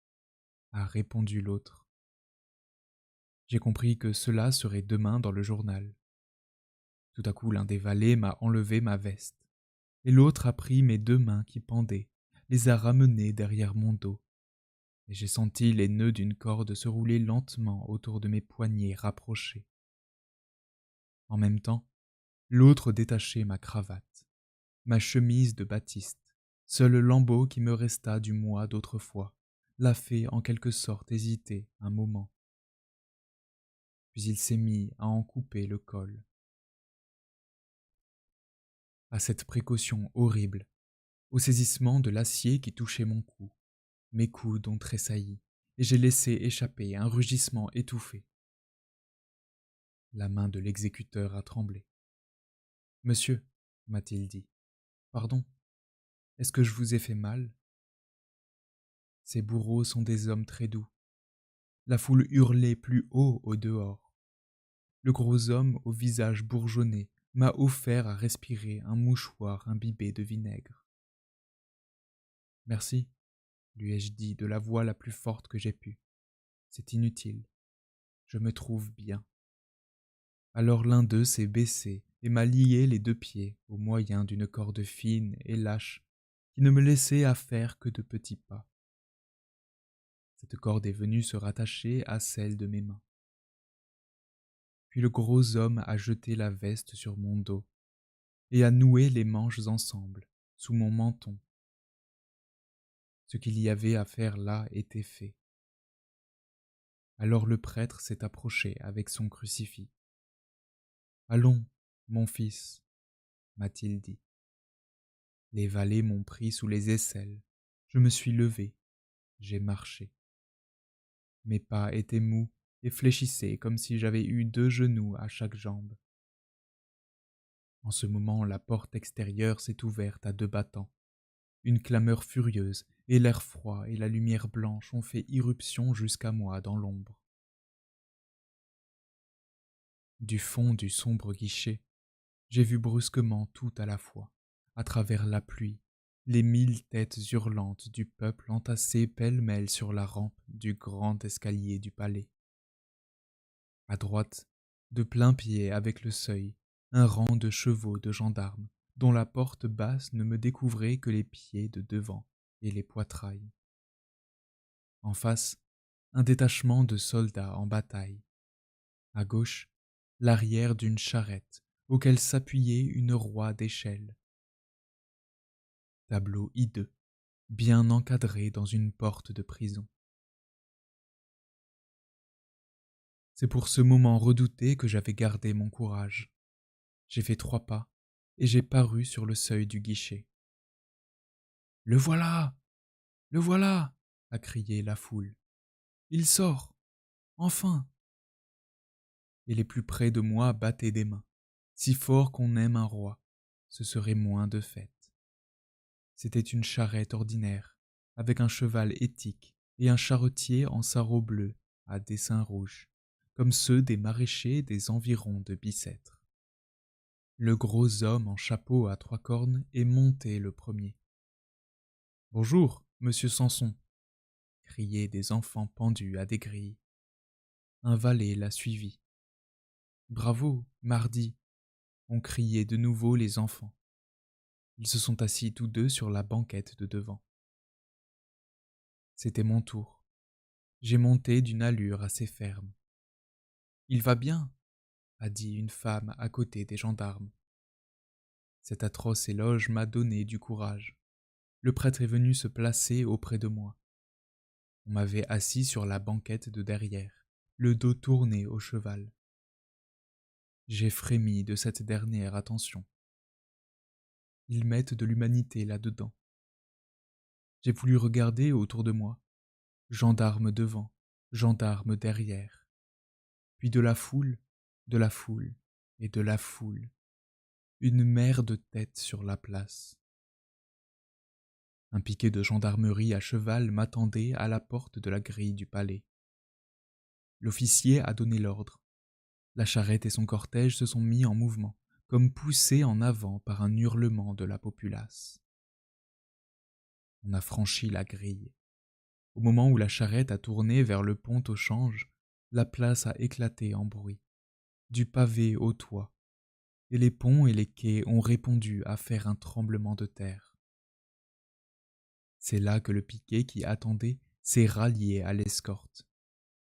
a répondu l'autre. J'ai compris que cela serait demain dans le journal. Tout à coup, l'un des valets m'a enlevé ma veste, et l'autre a pris mes 2 mains qui pendaient, les a ramenées derrière mon dos, et j'ai senti les nœuds d'une corde se rouler lentement autour de mes poignets rapprochés. En même temps, l'autre détachait ma cravate, ma chemise de batiste, seul lambeau qui me resta du moi d'autrefois, l'a fait en quelque sorte hésiter un moment. Puis il s'est mis à en couper le col. À cette précaution horrible, au saisissement de l'acier qui touchait mon cou, mes coudes ont tressailli, et j'ai laissé échapper un rugissement étouffé. La main de l'exécuteur a tremblé. « Monsieur, m'a-t-il dit, pardon, est-ce que je vous ai fait mal ?» Ces bourreaux sont des hommes très doux. La foule hurlait plus haut au dehors. Le gros homme au visage bourgeonné m'a offert à respirer un mouchoir imbibé de vinaigre. « Merci, lui ai-je dit de la voix la plus forte que j'ai pu. C'est inutile. Je me trouve bien. » Alors l'un d'eux s'est baissé et m'a lié les 2 pieds au moyen d'une corde fine et lâche qui ne me laissait à faire que de petits pas. Cette corde est venue se rattacher à celle de mes mains. Puis le gros homme a jeté la veste sur mon dos et a noué les manches ensemble, sous mon menton. Ce qu'il y avait à faire là était fait. Alors le prêtre s'est approché avec son crucifix. « Allons, mon fils, » m'a-t-il dit. Les valets m'ont pris sous les aisselles. Je me suis levé. J'ai marché. Mes pas étaient mous et fléchissaient comme si j'avais eu 2 genoux à chaque jambe. En ce moment, la porte extérieure s'est ouverte à 2 battants. Une clameur furieuse et l'air froid et la lumière blanche ont fait irruption jusqu'à moi dans l'ombre. Du fond du sombre guichet, j'ai vu brusquement tout à la fois, à travers la pluie, les 1000 têtes hurlantes du peuple entassées pêle-mêle sur la rampe du grand escalier du palais. À droite, de plain-pied avec le seuil, un rang de chevaux de gendarmes, dont la porte basse ne me découvrait que les pieds de devant et les poitrails. En face, un détachement de soldats en bataille. À gauche, l'arrière d'une charrette, auquel s'appuyait une roue d'échelle. Tableau hideux, bien encadré dans une porte de prison. C'est pour ce moment redouté que j'avais gardé mon courage. J'ai fait 3 pas, et j'ai paru sur le seuil du guichet. « Le voilà! Le voilà !» a crié la foule. « Il sort! Enfin !» Et les plus près de moi battaient des mains, si fort qu'on aime un roi, ce serait moins de fête. C'était une charrette ordinaire, avec un cheval étique et un charretier en sarrau bleu à dessins rouges, comme ceux des maraîchers des environs de Bicêtre. Le gros homme en chapeau à 3 cornes est monté le premier. « Bonjour, monsieur Samson !» criaient des enfants pendus à des grilles. Un valet l'a suivi. « Bravo, mardi !» ont crié de nouveau les enfants. Ils se sont assis tous 2 sur la banquette de devant. C'était mon tour. J'ai monté d'une allure assez ferme. « Il va bien !» a dit une femme à côté des gendarmes. Cet atroce éloge m'a donné du courage. Le prêtre est venu se placer auprès de moi. On m'avait assis sur la banquette de derrière, le dos tourné au cheval. J'ai frémi de cette dernière attention. Ils mettent de l'humanité là-dedans. J'ai voulu regarder autour de moi, gendarmes devant, gendarmes derrière, puis de la foule et de la foule, une mer de têtes sur la place. Un piquet de gendarmerie à cheval m'attendait à la porte de la grille du palais. L'officier a donné l'ordre. La charrette et son cortège se sont mis en mouvement, comme poussés en avant par un hurlement de la populace. On a franchi la grille. Au moment où la charrette a tourné vers le pont au change, la place a éclaté en bruit, du pavé au toit, et les ponts et les quais ont répondu à faire un tremblement de terre. C'est là que le piquet qui attendait s'est rallié à l'escorte.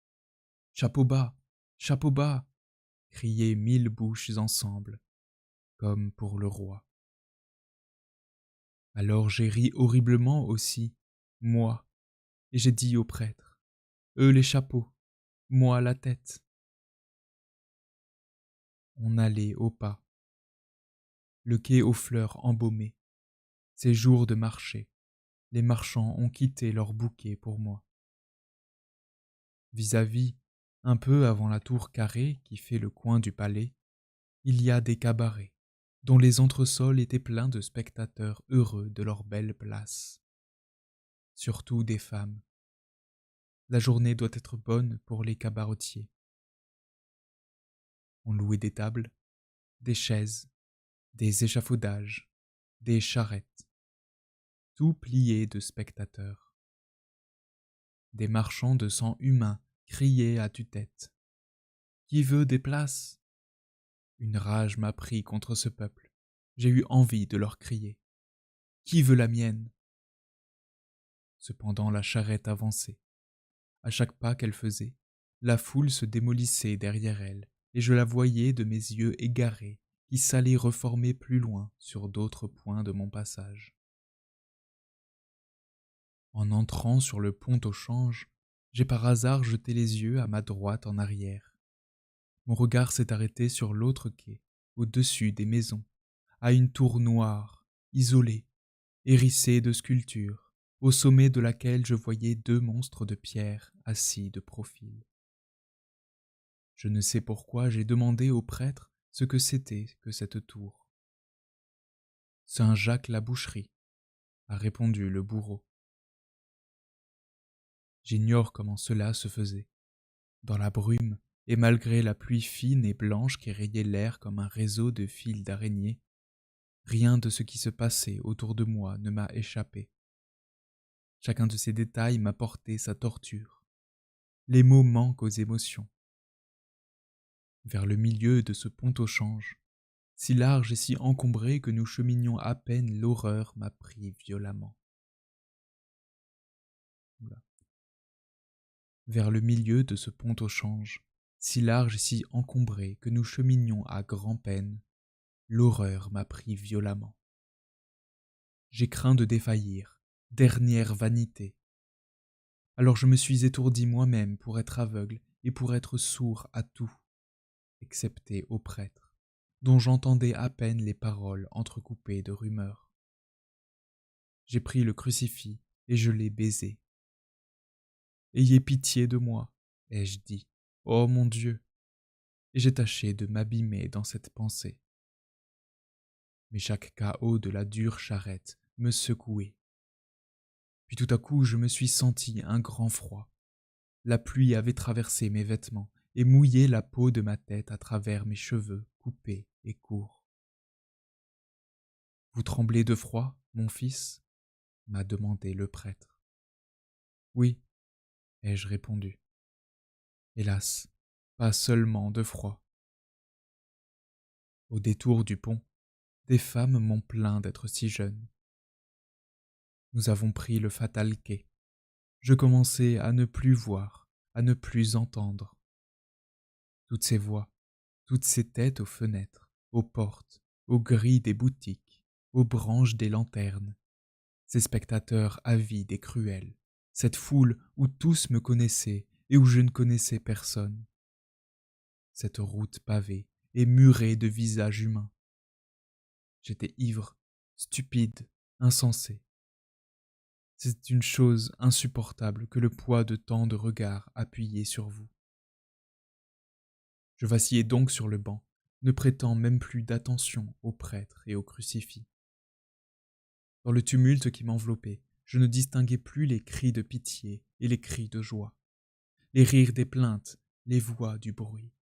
« Chapeau bas! Chapeau bas !» criaient 1000 bouches ensemble, comme pour le roi. Alors j'ai ri horriblement aussi, moi, et j'ai dit au prêtre, « Eux les chapeaux, moi la tête. » On allait au pas, le quai aux fleurs embaumées, ces jours de marché, les marchands ont quitté leurs bouquets pour moi. Vis-à-vis, un peu avant la tour carrée qui fait le coin du palais, il y a des cabarets, dont les entresols étaient pleins de spectateurs heureux de leur belle place. Surtout des femmes. La journée doit être bonne pour les cabaretiers. On louait des tables, des chaises, des échafaudages, des charrettes, tout plié de spectateurs. Des marchands de sang humain criaient à tue-tête. Qui veut des places? Une rage m'a pris contre ce peuple. J'ai eu envie de leur crier. Qui veut la mienne? Cependant la charrette avançait. À chaque pas qu'elle faisait, la foule se démolissait derrière elle, et je la voyais de mes yeux égarés qui s'allaient reformer plus loin sur d'autres points de mon passage. En entrant sur le pont au change, j'ai par hasard jeté les yeux à ma droite en arrière. Mon regard s'est arrêté sur l'autre quai, au-dessus des maisons, à une tour noire, isolée, hérissée de sculptures, au sommet de laquelle je voyais 2 monstres de pierre assis de profil. Je ne sais pourquoi j'ai demandé au prêtre ce que c'était que cette tour. « Saint-Jacques-la-Boucherie », a répondu le bourreau. J'ignore comment cela se faisait. Dans la brume, et malgré la pluie fine et blanche qui rayait l'air comme un réseau de fils d'araignées, rien de ce qui se passait autour de moi ne m'a échappé. Chacun de ces détails m'a porté sa torture. Les mots manquent aux émotions. Vers le milieu de ce pont au change, si large et si encombré que nous cheminions à peine, l'horreur m'a pris violemment. Oula. Vers le milieu de ce pont au change, si large et si encombré que nous cheminions à grand-peine, l'horreur m'a pris violemment. J'ai craint de défaillir, dernière vanité. Alors je me suis étourdi moi-même pour être aveugle et pour être sourd à tout, excepté au prêtre, dont j'entendais à peine les paroles entrecoupées de rumeurs. J'ai pris le crucifix et je l'ai baisé. « Ayez pitié de moi, ai-je dit, ô mon Dieu !» Et j'ai tâché de m'abîmer dans cette pensée. Mais chaque cahot de la dure charrette me secouait. Puis tout à coup je me suis senti un grand froid. La pluie avait traversé mes vêtements et mouillé la peau de ma tête à travers mes cheveux coupés et courts. « Vous tremblez de froid, mon fils ?» m'a demandé le prêtre. « Oui, » ai-je répondu. « Hélas, pas seulement de froid. » Au détour du pont, des femmes m'ont plaint d'être si jeune. Nous avons pris le fatal quai. Je commençais à ne plus voir, à ne plus entendre. Toutes ces voix, toutes ces têtes aux fenêtres, aux portes, aux grilles des boutiques, aux branches des lanternes, ces spectateurs avides et cruels, cette foule où tous me connaissaient et où je ne connaissais personne. Cette route pavée, et muré de visages humains. J'étais ivre, stupide, insensé. C'est une chose insupportable que le poids de tant de regards appuyés sur vous. Je vacillais donc sur le banc, ne prêtant même plus d'attention au prêtre et au crucifix. Dans le tumulte qui m'enveloppait, je ne distinguais plus les cris de pitié et les cris de joie, les rires des plaintes, les voix du bruit.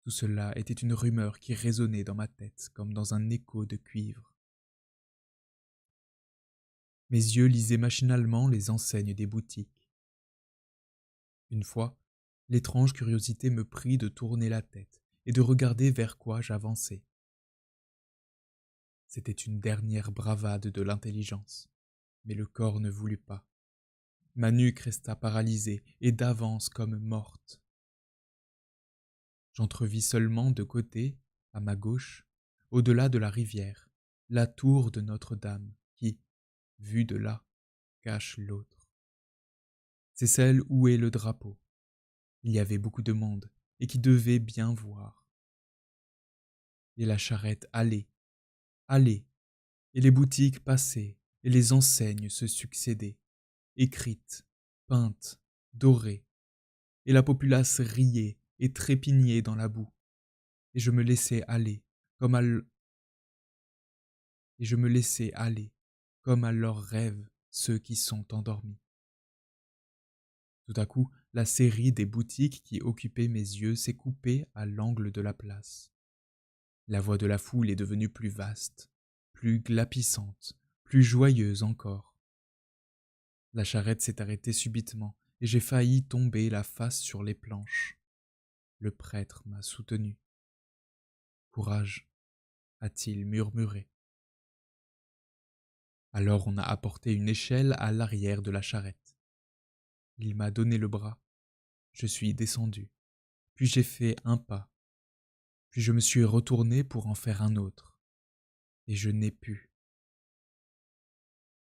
Tout cela était une rumeur qui résonnait dans ma tête comme dans un écho de cuivre. Mes yeux lisaient machinalement les enseignes des boutiques. Une fois, l'étrange curiosité me prit de tourner la tête et de regarder vers quoi j'avançais. C'était une dernière bravade de l'intelligence, mais le corps ne voulut pas. Ma nuque resta paralysée et d'avance comme morte. J'entrevis seulement de côté, à ma gauche, au-delà de la rivière, la tour de Notre-Dame qui, vue de là, cache l'autre. C'est celle où est le drapeau. Il y avait beaucoup de monde et qui devait bien voir. Et la charrette allait, allait, et les boutiques passaient, et les enseignes se succédaient, écrites, peintes, dorées, et la populace riait et trépignait dans la boue, et je me laissais aller, comme à leurs rêves ceux qui sont endormis. Tout à coup, la série des boutiques qui occupaient mes yeux s'est coupée à l'angle de la place. La voix de la foule est devenue plus vaste, plus glapissante, plus joyeuse encore. La charrette s'est arrêtée subitement et j'ai failli tomber la face sur les planches. Le prêtre m'a soutenu. Courage, a-t-il murmuré. Alors on a apporté une échelle à l'arrière de la charrette. Il m'a donné le bras. Je suis descendu. Puis j'ai fait un pas. Puis je me suis retourné pour en faire un autre. Et je n'ai pu.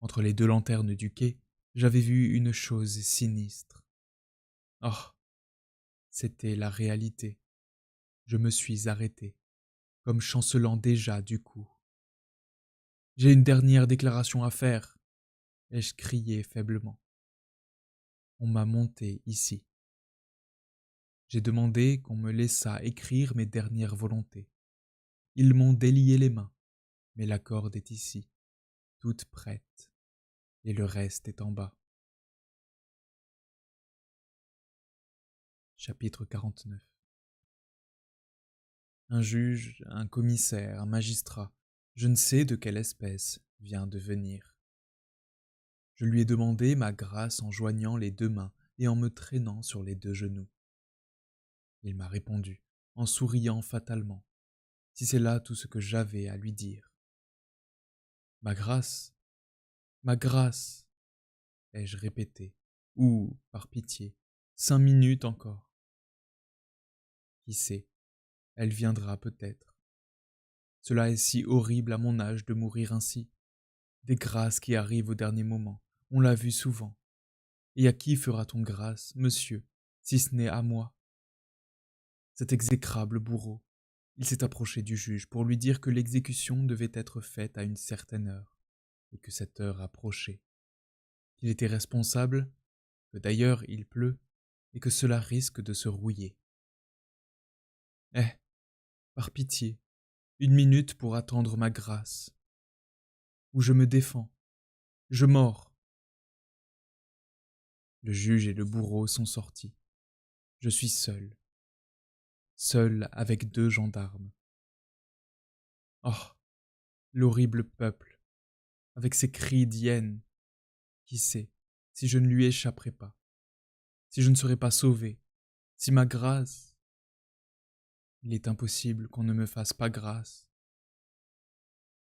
Entre les deux lanternes du quai, j'avais vu une chose sinistre. Oh, c'était la réalité. Je me suis arrêté, comme chancelant déjà du coup. J'ai une dernière déclaration à faire, ai-je crié faiblement. On m'a monté ici. J'ai demandé qu'on me laissât écrire mes dernières volontés. Ils m'ont délié les mains, mais la corde est ici, toute prête, et le reste est en bas. Chapitre 49. Un juge, un commissaire, un magistrat, je ne sais de quelle espèce, vient de venir. Je lui ai demandé ma grâce en joignant les deux mains et en me traînant sur les deux genoux. Il m'a répondu, en souriant fatalement, si c'est là tout ce que j'avais à lui dire. Ma grâce, ai-je répété, ou, par pitié, 5 minutes encore. Qui sait, elle viendra peut-être. Cela est si horrible à mon âge de mourir ainsi. Des grâces qui arrivent au dernier moment, on l'a vu souvent. Et à qui fera-t-on grâce, monsieur, si ce n'est à moi? Cet exécrable bourreau, il s'est approché du juge pour lui dire que l'exécution devait être faite à une certaine heure, et que cette heure approchait. Qu'il était responsable, que d'ailleurs il pleut, et que cela risque de se rouiller. Eh, par pitié, 1 minute pour attendre ma grâce. Ou je me défends, je mords. Le juge et le bourreau sont sortis. Je suis seul avec 2 gendarmes. Oh, l'horrible peuple, avec ses cris d'hyène. Qui sait, si je ne lui échapperai pas, si je ne serai pas sauvé, si ma grâce... Il est impossible qu'on ne me fasse pas grâce.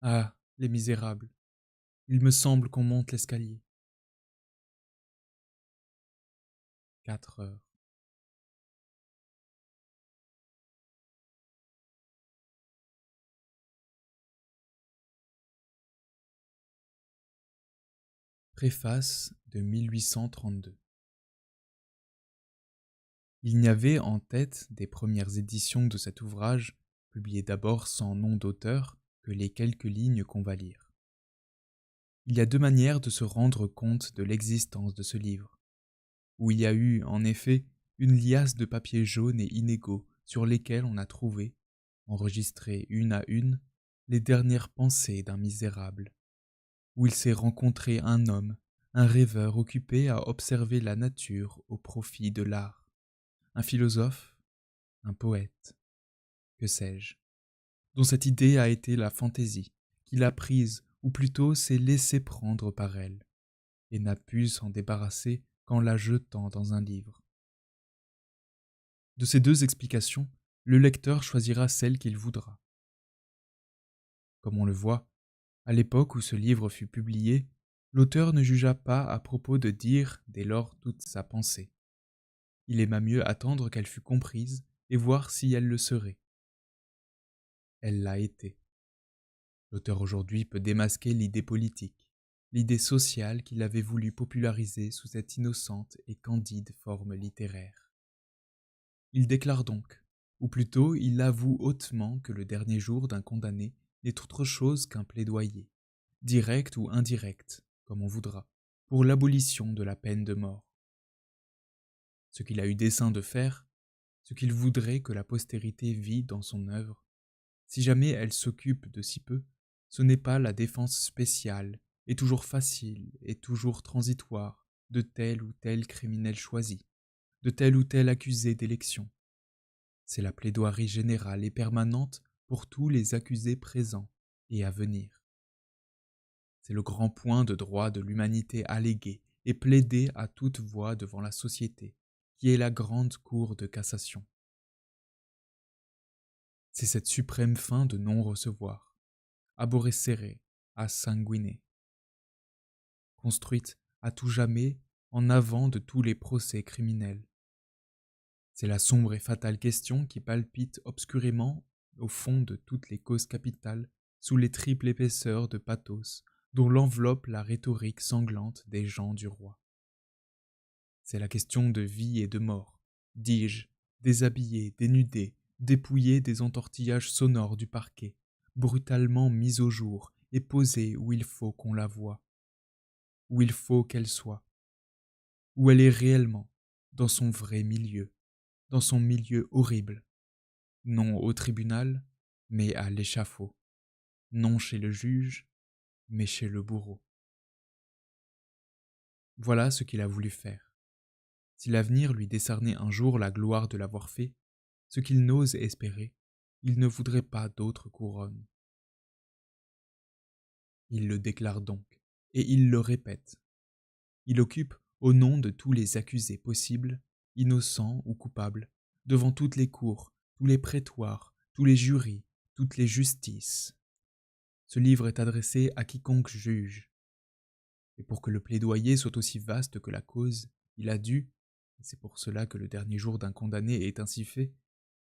Ah, les misérables, il me semble qu'on monte l'escalier. 4 heures. Préface de 1832. Il n'y avait en tête des premières éditions de cet ouvrage, publié d'abord sans nom d'auteur, que les quelques lignes qu'on va lire. Il y a deux manières de se rendre compte de l'existence de ce livre, où il y a eu, en effet, une liasse de papiers jaunes et inégaux sur lesquels on a trouvé, enregistrées une à une, les dernières pensées d'un misérable, où il s'est rencontré un homme, un rêveur occupé à observer la nature au profit de l'art, un philosophe, un poète, que sais-je, dont cette idée a été la fantaisie, qu'il a prise, ou plutôt s'est laissé prendre par elle, et n'a pu s'en débarrasser qu'en la jetant dans un livre. De ces deux explications, le lecteur choisira celle qu'il voudra. Comme on le voit, à l'époque où ce livre fut publié, l'auteur ne jugea pas à propos de dire dès lors toute sa pensée. Il aima mieux attendre qu'elle fût comprise et voir si elle le serait. Elle l'a été. L'auteur aujourd'hui peut démasquer l'idée politique, l'idée sociale qu'il avait voulu populariser sous cette innocente et candide forme littéraire. Il déclare donc, ou plutôt il avoue hautement que le dernier jour d'un condamné n'est autre chose qu'un plaidoyer, direct ou indirect, comme on voudra, pour l'abolition de la peine de mort. Ce qu'il a eu dessein de faire, ce qu'il voudrait que la postérité vît dans son œuvre, si jamais elle s'occupe de si peu, ce n'est pas la défense spéciale et toujours facile et toujours transitoire de tel ou tel criminel choisi, de tel ou tel accusé d'élection. C'est la plaidoirie générale et permanente pour tous les accusés présents et à venir. C'est le grand point de droit de l'humanité allégué et plaidé à toute voix devant la société, qui est la grande cour de cassation. C'est cette suprême fin de non-recevoir, aborrecere a sanguine, construite à tout jamais en avant de tous les procès criminels. C'est la sombre et fatale question qui palpite obscurément au fond de toutes les causes capitales sous les triples épaisseurs de pathos dont l'enveloppe la rhétorique sanglante des gens du roi. C'est la question de vie et de mort, dis-je, déshabillé, dénudé, dépouillé des entortillages sonores du parquet, brutalement mise au jour et posée où il faut qu'on la voie, où il faut qu'elle soit, où elle est réellement, dans son vrai milieu, dans son milieu horrible, non au tribunal, mais à l'échafaud, non chez le juge, mais chez le bourreau. Voilà ce qu'il a voulu faire. Si l'avenir lui décernait un jour la gloire de l'avoir fait, ce qu'il n'ose espérer, il ne voudrait pas d'autre couronne. Il le déclare donc, et il le répète. Il occupe, au nom de tous les accusés possibles, innocents ou coupables, devant toutes les cours, tous les prétoires, tous les jurys, toutes les justices. Ce livre est adressé à quiconque juge. Et pour que le plaidoyer soit aussi vaste que la cause, il a dû, et c'est pour cela que le dernier jour d'un condamné est ainsi fait,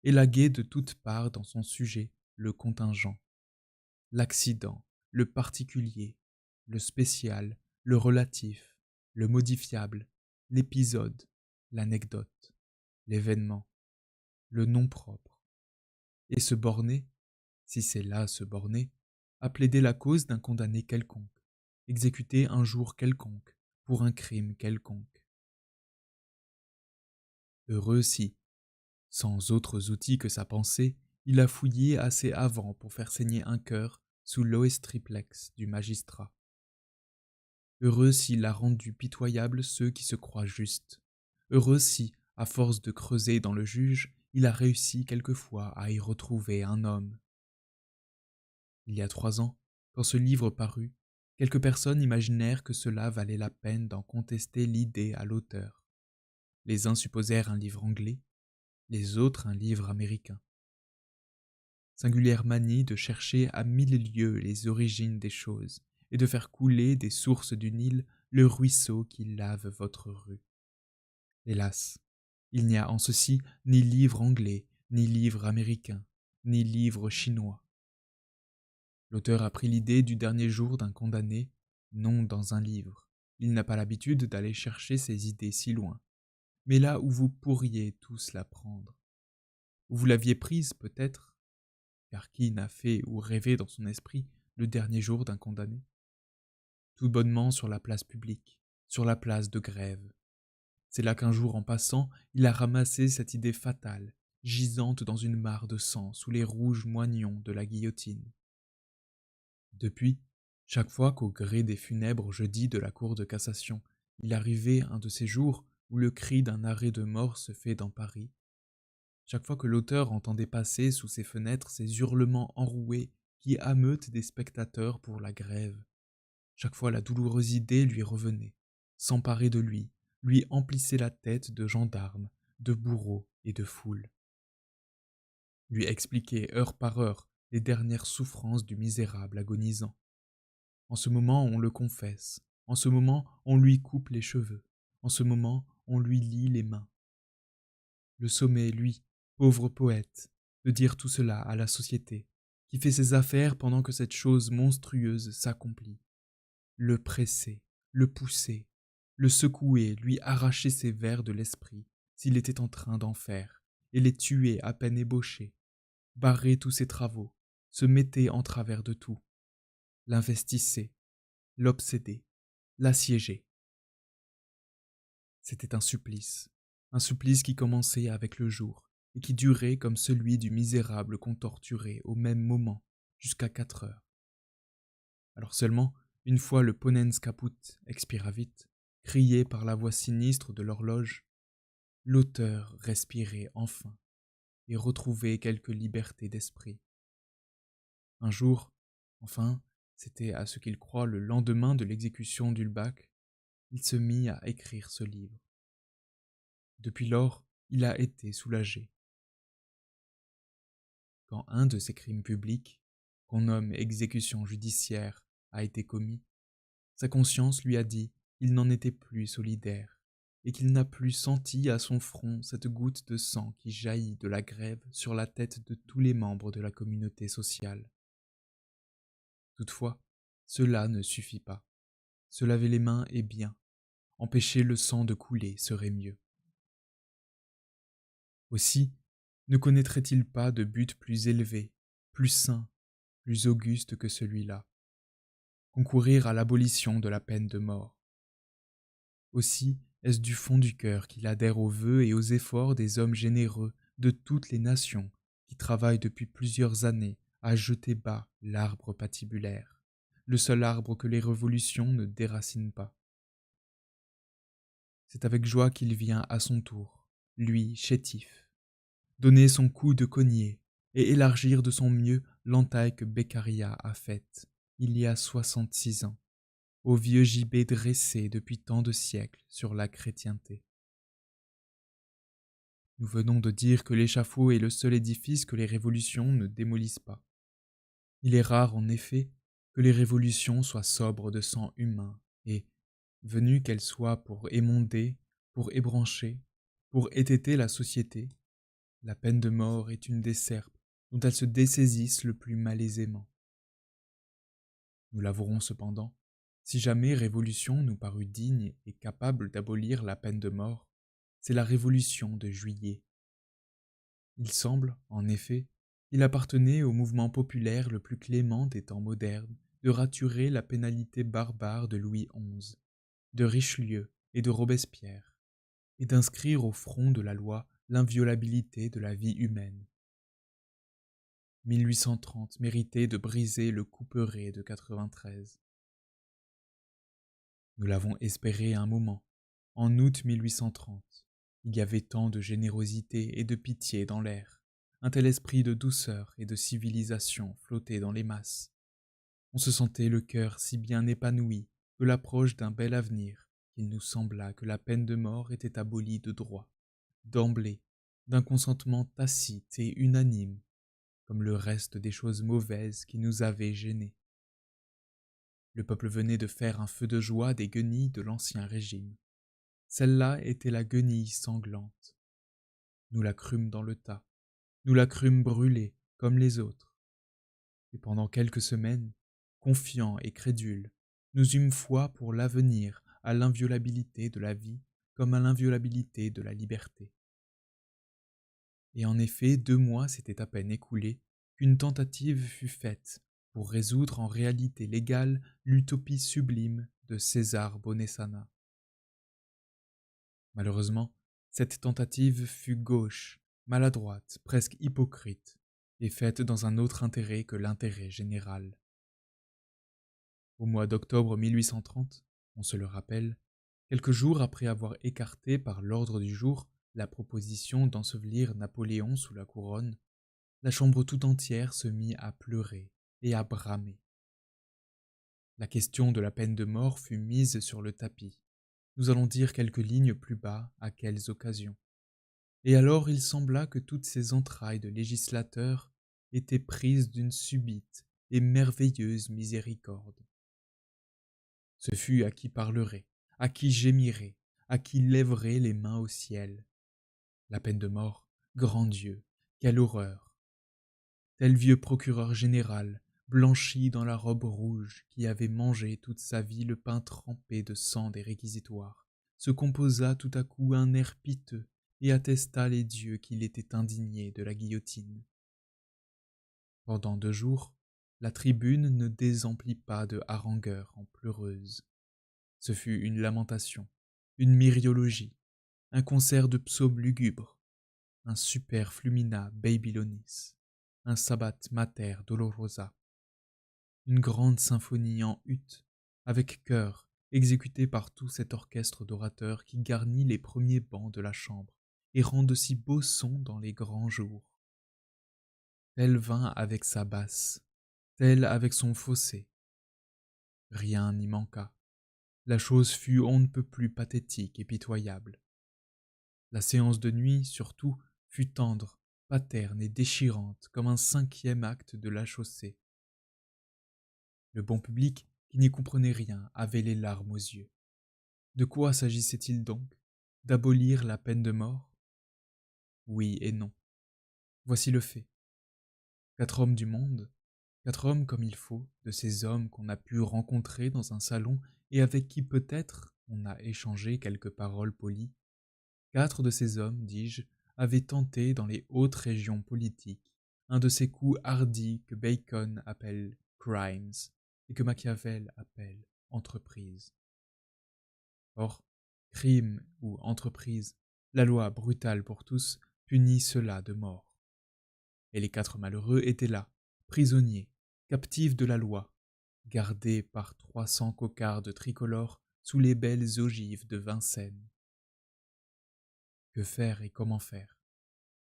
élaguer de toutes parts dans son sujet le contingent, l'accident, le particulier, le spécial, le relatif, le modifiable, l'épisode, l'anecdote, l'événement, le nom propre, et se borner, si c'est là se borner, à plaider la cause d'un condamné quelconque, exécuté un jour quelconque, pour un crime quelconque. Heureux si, sans autres outils que sa pensée, il a fouillé assez avant pour faire saigner un cœur sous l'os triplex du magistrat. Heureux s'il a rendu pitoyables ceux qui se croient justes. Heureux si, à force de creuser dans le juge, il a réussi quelquefois à y retrouver un homme. Il y a 3 ans, quand ce livre parut, quelques personnes imaginèrent que cela valait la peine d'en contester l'idée à l'auteur. Les uns supposèrent un livre anglais, les autres un livre américain. Singulière manie de chercher à 1000 lieues les origines des choses et de faire couler des sources du Nil le ruisseau qui lave votre rue. Hélas, il n'y a en ceci ni livre anglais, ni livre américain, ni livre chinois. L'auteur a pris l'idée du dernier jour d'un condamné, non dans un livre. Il n'a pas l'habitude d'aller chercher ses idées si loin. mais là où vous pourriez tous la prendre. Où vous l'aviez prise peut-être, car qui n'a fait ou rêvé dans son esprit le dernier jour d'un condamné? Tout bonnement sur la place publique, sur la place de Grève. C'est là qu'un jour en passant, il a ramassé cette idée fatale, gisante dans une mare de sang sous les rouges moignons de la guillotine. Depuis, chaque fois qu'au gré des funèbres jeudis de la Cour de cassation, il arrivait un de ces jours où le cri d'un arrêt de mort se fait dans Paris, chaque fois que l'auteur entendait passer sous ses fenêtres ces hurlements enroués qui ameutent des spectateurs pour la grève, chaque fois la douloureuse idée lui revenait, s'emparait de lui emplissait la tête de gendarmes, de bourreaux et de foules, lui expliquait heure par heure les dernières souffrances du misérable agonisant. En ce moment, on le confesse. En ce moment, on lui coupe les cheveux. En ce moment, on lui lie les mains. Le sommet, lui, pauvre poète, de dire tout cela à la société, qui fait ses affaires pendant que cette chose monstrueuse s'accomplit. Le presser, le pousser, le secouer, lui arracher ses vers de l'esprit, s'il était en train d'en faire, et les tuer à peine ébauchés, barrer tous ses travaux, se mettait en travers de tout, l'investissait, l'obsédait, l'assiégeait. C'était un supplice qui commençait avec le jour et qui durait comme celui du misérable qu'on torturait au même moment jusqu'à 4 heures. Alors seulement, une fois le ponens caput expiravit, crié par la voix sinistre de l'horloge, l'auteur respirait enfin et retrouvait quelque liberté d'esprit. Un jour, enfin, c'était à ce qu'il croit le lendemain de l'exécution d'Ulbach, il se mit à écrire ce livre. Depuis lors, il a été soulagé. Quand un de ces crimes publics, qu'on nomme exécution judiciaire, a été commis, sa conscience lui a dit qu'il n'en était plus solidaire, et qu'il n'a plus senti à son front cette goutte de sang qui jaillit de la grève sur la tête de tous les membres de la communauté sociale. Toutefois, cela ne suffit pas. Se laver les mains est bien, empêcher le sang de couler serait mieux. Aussi, ne connaîtrait-il pas de but plus élevé, plus saint, plus auguste que celui-là? Concourir à l'abolition de la peine de mort. Aussi, est-ce du fond du cœur qu'il adhère aux vœux et aux efforts des hommes généreux de toutes les nations qui travaillent depuis plusieurs années à jeter bas l'arbre patibulaire, le seul arbre que les révolutions ne déracinent pas. C'est avec joie qu'il vient à son tour, lui, chétif, donner son coup de cognée et élargir de son mieux l'entaille que Beccaria a faite, il y a 66 ans, au vieux gibet dressé depuis tant de siècles sur la chrétienté. Nous venons de dire que l'échafaud est le seul édifice que les révolutions ne démolissent pas. Il est rare, en effet, que les révolutions soient sobres de sang humain et, venues qu'elles soient pour émonder, pour ébrancher, pour étêter la société, la peine de mort est une des serpes dont elles se dessaisissent le plus malaisément. Nous l'avouerons cependant, si jamais révolution nous parut digne et capable d'abolir la peine de mort, c'est la révolution de Juillet. Il semble, en effet, qu'il appartenait au mouvement populaire le plus clément des temps modernes de raturer la pénalité barbare de Louis XI, de Richelieu et de Robespierre, et d'inscrire au front de la loi l'inviolabilité de la vie humaine. 1830 méritait de briser le couperet de 93. Nous l'avons espéré un moment, en août 1830. Il y avait tant de générosité et de pitié dans l'air, un tel esprit de douceur et de civilisation flottait dans les masses. On se sentait le cœur si bien épanoui de l'approche d'un bel avenir qu'il nous sembla que la peine de mort était abolie de droit, d'emblée, d'un consentement tacite et unanime, comme le reste des choses mauvaises qui nous avaient gênés. Le peuple venait de faire un feu de joie des guenilles de l'ancien régime. Celle-là était la guenille sanglante. Nous la crûmes dans le tas, nous la crûmes brûlée comme les autres. Et pendant quelques semaines, confiants et crédules, nous eûmes foi pour l'avenir à l'inviolabilité de la vie comme à l'inviolabilité de la liberté. Et en effet, 2 mois s'étaient à peine écoulés qu'une tentative fut faite pour résoudre en réalité légale l'utopie sublime de César Bonessana. Malheureusement, cette tentative fut gauche, maladroite, presque hypocrite, et faite dans un autre intérêt que l'intérêt général. Au mois d'octobre 1830, on se le rappelle, quelques jours après avoir écarté par l'ordre du jour la proposition d'ensevelir Napoléon sous la couronne, la chambre tout entière se mit à pleurer et à bramer. La question de la peine de mort fut mise sur le tapis. Nous allons dire quelques lignes plus bas à quelles occasions. Et alors il sembla que toutes ces entrailles de législateur étaient prises d'une subite et merveilleuse miséricorde. Ce fut à qui parlerait, à qui gémirait, à qui lèverait les mains au ciel. La peine de mort, grand Dieu, quelle horreur! Tel vieux procureur général, blanchi dans la robe rouge, qui avait mangé toute sa vie le pain trempé de sang des réquisitoires, se composa tout à coup un air piteux et attesta les dieux qu'il était indigné de la guillotine. Pendant 2 jours, la tribune ne désemplit pas de harangueurs en pleureuses. Ce fut une lamentation, une myriologie, un concert de psaumes lugubres, un super flumina babylonis, un sabbat mater dolorosa, une grande symphonie en ut, avec chœur, exécutée par tout cet orchestre d'orateurs qui garnit les premiers bancs de la chambre et rend de si beaux sons dans les grands jours. Tel vint avec sa basse, tel avec son fausset. Rien n'y manqua. La chose fut on ne peut plus pathétique et pitoyable. La séance de nuit, surtout, fut tendre, paterne et déchirante comme un 5e acte de la chaussée. Le bon public, qui n'y comprenait rien, avait les larmes aux yeux. De quoi s'agissait-il donc? D'abolir la peine de mort? Oui et non. Voici le fait. 4 hommes du monde, 4 hommes comme il faut, de ces hommes qu'on a pu rencontrer dans un salon et avec qui peut-être on a échangé quelques paroles polies, 4 de ces hommes, dis-je, avaient tenté dans les hautes régions politiques un de ces coups hardis que Bacon appelle crimes et que Machiavel appelle entreprise. Or, crime ou entreprise, la loi brutale pour tous punit cela de mort. Et les 4 malheureux étaient là, prisonniers, captifs de la loi, gardés par 300 cocardes tricolores sous les belles ogives de Vincennes. Que faire et comment faire?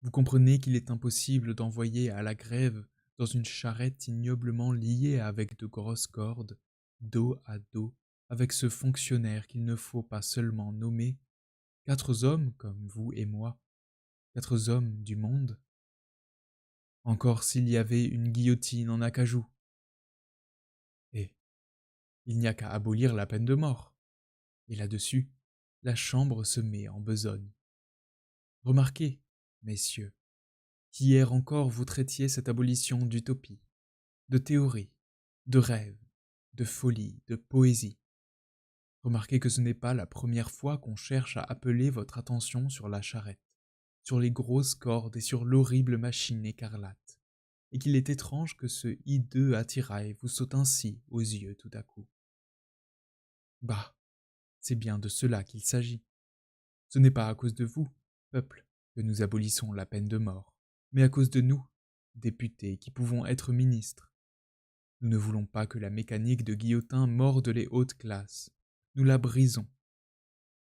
Vous comprenez qu'il est impossible d'envoyer à la grève dans une charrette ignoblement liée avec de grosses cordes, dos à dos, avec ce fonctionnaire qu'il ne faut pas seulement nommer, 4 hommes comme vous et moi, 4 hommes du monde. Encore s'il y avait une guillotine en acajou. Et il n'y a qu'à abolir la peine de mort. Et là-dessus, la chambre se met en besogne. Remarquez, messieurs, qu'hier encore vous traitiez cette abolition d'utopie, de théorie, de rêve, de folie, de poésie. Remarquez que ce n'est pas la première fois qu'on cherche à appeler votre attention sur la charrette, sur les grosses cordes et sur l'horrible machine écarlate, et qu'il est étrange que ce hideux attirail vous saute ainsi aux yeux tout à coup. Bah, c'est bien de cela qu'il s'agit. Ce n'est pas à cause de vous, peuple, que nous abolissons la peine de mort, mais à cause de nous, députés qui pouvons être ministres. Nous ne voulons pas que la mécanique de Guillotin morde les hautes classes. Nous la brisons.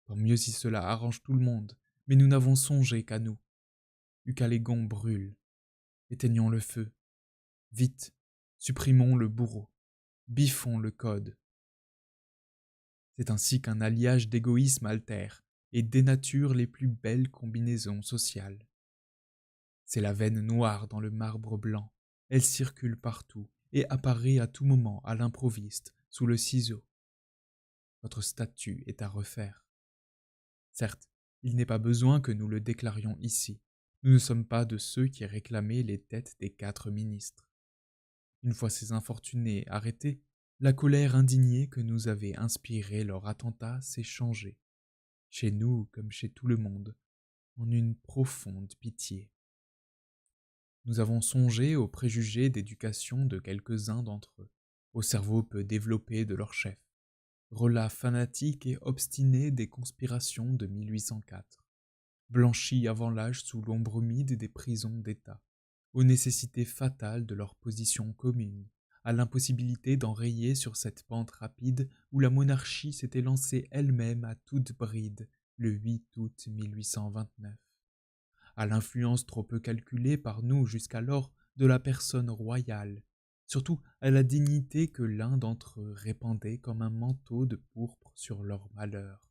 Tant mieux si cela arrange tout le monde, mais nous n'avons songé qu'à nous. Ucalégon brûle. Éteignons le feu. Vite, supprimons le bourreau. Biffons le code. C'est ainsi qu'un alliage d'égoïsme altère et dénature les plus belles combinaisons sociales. C'est la veine noire dans le marbre blanc. Elle circule partout et apparaît à tout moment à l'improviste, sous le ciseau. Votre statut est à refaire. Certes, il n'est pas besoin que nous le déclarions ici. Nous ne sommes pas de ceux qui réclamaient les têtes des 4 ministres. Une fois ces infortunés arrêtés, la colère indignée que nous avait inspirée leur attentat s'est changée. chez nous comme chez tout le monde, en une profonde pitié. Nous avons songé aux préjugés d'éducation de quelques-uns d'entre eux, au cerveau peu développé de leur chef, relats fanatiques et obstinés des conspirations de 1804, blanchis avant l'âge sous l'ombre humide des prisons d'État, aux nécessités fatales de leur position commune, à l'impossibilité d'enrayer sur cette pente rapide où la monarchie s'était lancée elle-même à toute bride le 8 août 1829, à l'influence trop peu calculée par nous jusqu'alors de la personne royale, surtout à la dignité que l'un d'entre eux répandait comme un manteau de pourpre sur leur malheur.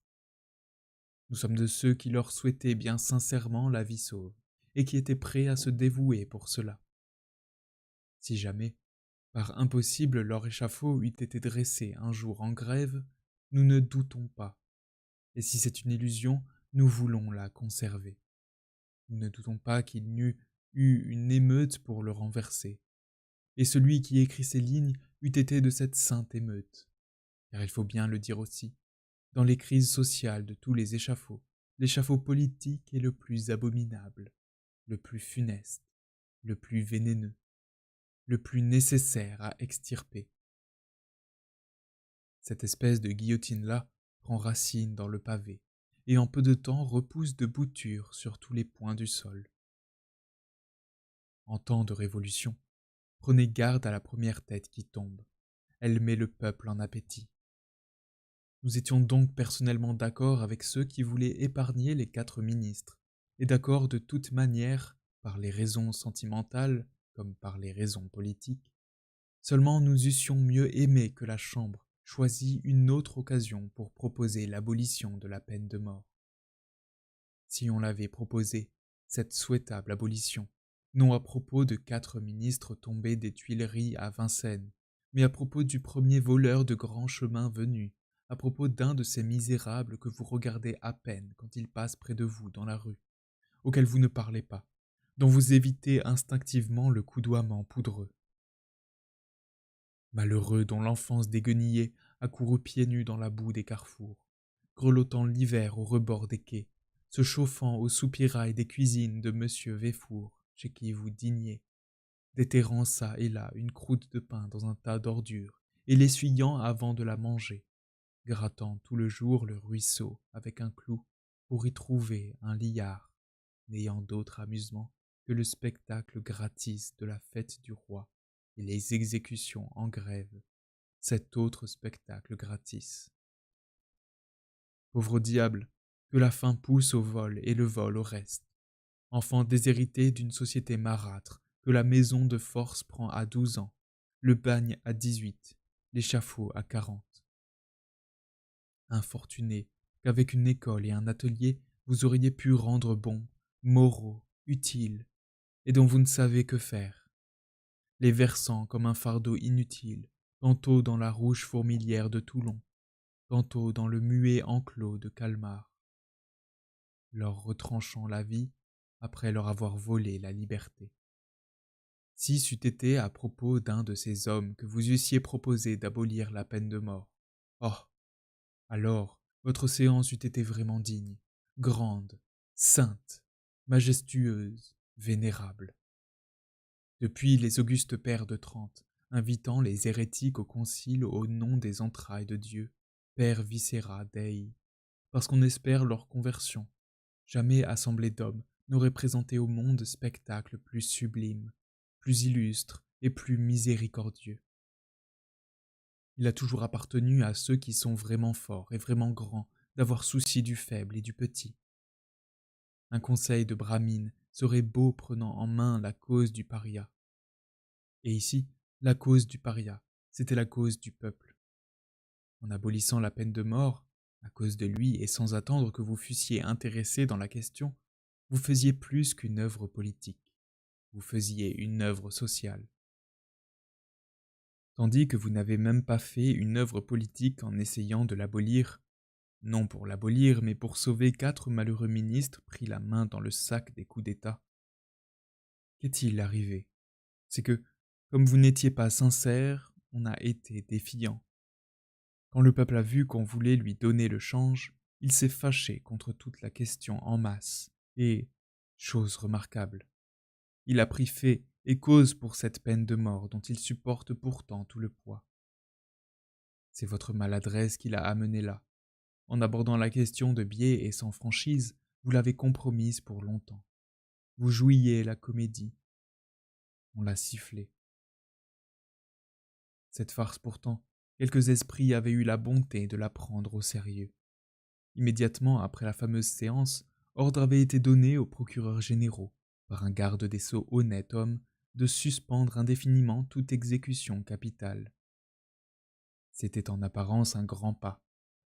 Nous sommes de ceux qui leur souhaitaient bien sincèrement la vie sauve, et qui étaient prêts à se dévouer pour cela. Si jamais, par impossible, leur échafaud eût été dressé un jour en grève, nous ne doutons pas, et si c'est une illusion, nous voulons la conserver. Nous ne doutons pas qu'il n'y eût eu une émeute pour le renverser, et celui qui écrit ces lignes eût été de cette sainte émeute. Car il faut bien le dire aussi, dans les crises sociales de tous les échafauds, l'échafaud politique est le plus abominable, le plus funeste, le plus vénéneux, le plus nécessaire à extirper. Cette espèce de guillotine-là prend racine dans le pavé, et en peu de temps repousse de boutures sur tous les points du sol. En temps de révolution, prenez garde à la première tête qui tombe, elle met le peuple en appétit. Nous étions donc personnellement d'accord avec ceux qui voulaient épargner les 4 ministres, et d'accord de toute manière, par les raisons sentimentales comme par les raisons politiques. Seulement nous eussions mieux aimé que la Chambre choisit une autre occasion pour proposer l'abolition de la peine de mort. Si on l'avait proposé, cette souhaitable abolition, non à propos de 4 ministres tombés des Tuileries à Vincennes, mais à propos du premier voleur de grand chemin venu, à propos d'un de ces misérables que vous regardez à peine quand ils passent près de vous dans la rue, auquel vous ne parlez pas, dont vous évitez instinctivement le coudoiement poudreux. Malheureux dont l'enfance déguenillée a couru pieds nus dans la boue des carrefours, grelottant l'hiver au rebord des quais, se chauffant au soupirail des cuisines de Monsieur Véfour, chez qui vous dîniez, déterrant çà et là une croûte de pain dans un tas d'ordures, et l'essuyant avant de la manger, grattant tout le jour le ruisseau avec un clou pour y trouver un liard, n'ayant d'autre amusement que le spectacle gratis de la fête du roi et les exécutions en grève, cet autre spectacle gratis. Pauvre diable, que la faim pousse au vol et le vol au reste, enfant déshérité d'une société marâtre, que la maison de force prend à 12 ans, le bagne à 18, l'échafaud à 40. Infortuné qu'avec une école et un atelier vous auriez pu rendre bons, moraux, utiles, et dont vous ne savez que faire, les versant comme un fardeau inutile, tantôt dans la rouge fourmilière de Toulon, tantôt dans le muet enclos de Calmar, leur retranchant la vie après leur avoir volé la liberté. Si c'eût été à propos d'un de ces hommes que vous eussiez proposé d'abolir la peine de mort, oh, alors votre séance eût été vraiment digne, grande, sainte, majestueuse, vénérable. Depuis les augustes pères de Trente, invitant les hérétiques au concile au nom des entrailles de Dieu, per viscera Dei, parce qu'on espère leur conversion, jamais assemblée d'hommes n'aurait présenté au monde spectacle plus sublime, plus illustre et plus miséricordieux. Il a toujours appartenu à ceux qui sont vraiment forts et vraiment grands d'avoir souci du faible et du petit. Un conseil de Brahmine serait beau prenant en main la cause du paria. Et ici, la cause du paria, c'était la cause du peuple. En abolissant la peine de mort, à cause de lui et sans attendre que vous fussiez intéressé dans la question, vous faisiez plus qu'une œuvre politique, vous faisiez une œuvre sociale. Tandis que vous n'avez même pas fait une œuvre politique en essayant de l'abolir, non pour l'abolir, mais pour sauver 4 malheureux ministres pris la main dans le sac des coups d'État. Qu'est-il arrivé? C'est que, comme vous n'étiez pas sincère, on a été défiant. Quand le peuple a vu qu'on voulait lui donner le change, il s'est fâché contre toute la question en masse, et, chose remarquable, il a pris fait et cause pour cette peine de mort dont il supporte pourtant tout le poids. C'est votre maladresse qui l'a amené là. En abordant la question de biais et sans franchise, vous l'avez compromise pour longtemps. Vous jouiez la comédie. On l'a sifflé. Cette farce pourtant, quelques esprits avaient eu la bonté de la prendre au sérieux. Immédiatement après la fameuse séance, ordre avait été donné aux procureurs généraux, par un garde des sceaux honnête homme, de suspendre indéfiniment toute exécution capitale. C'était en apparence un grand pas.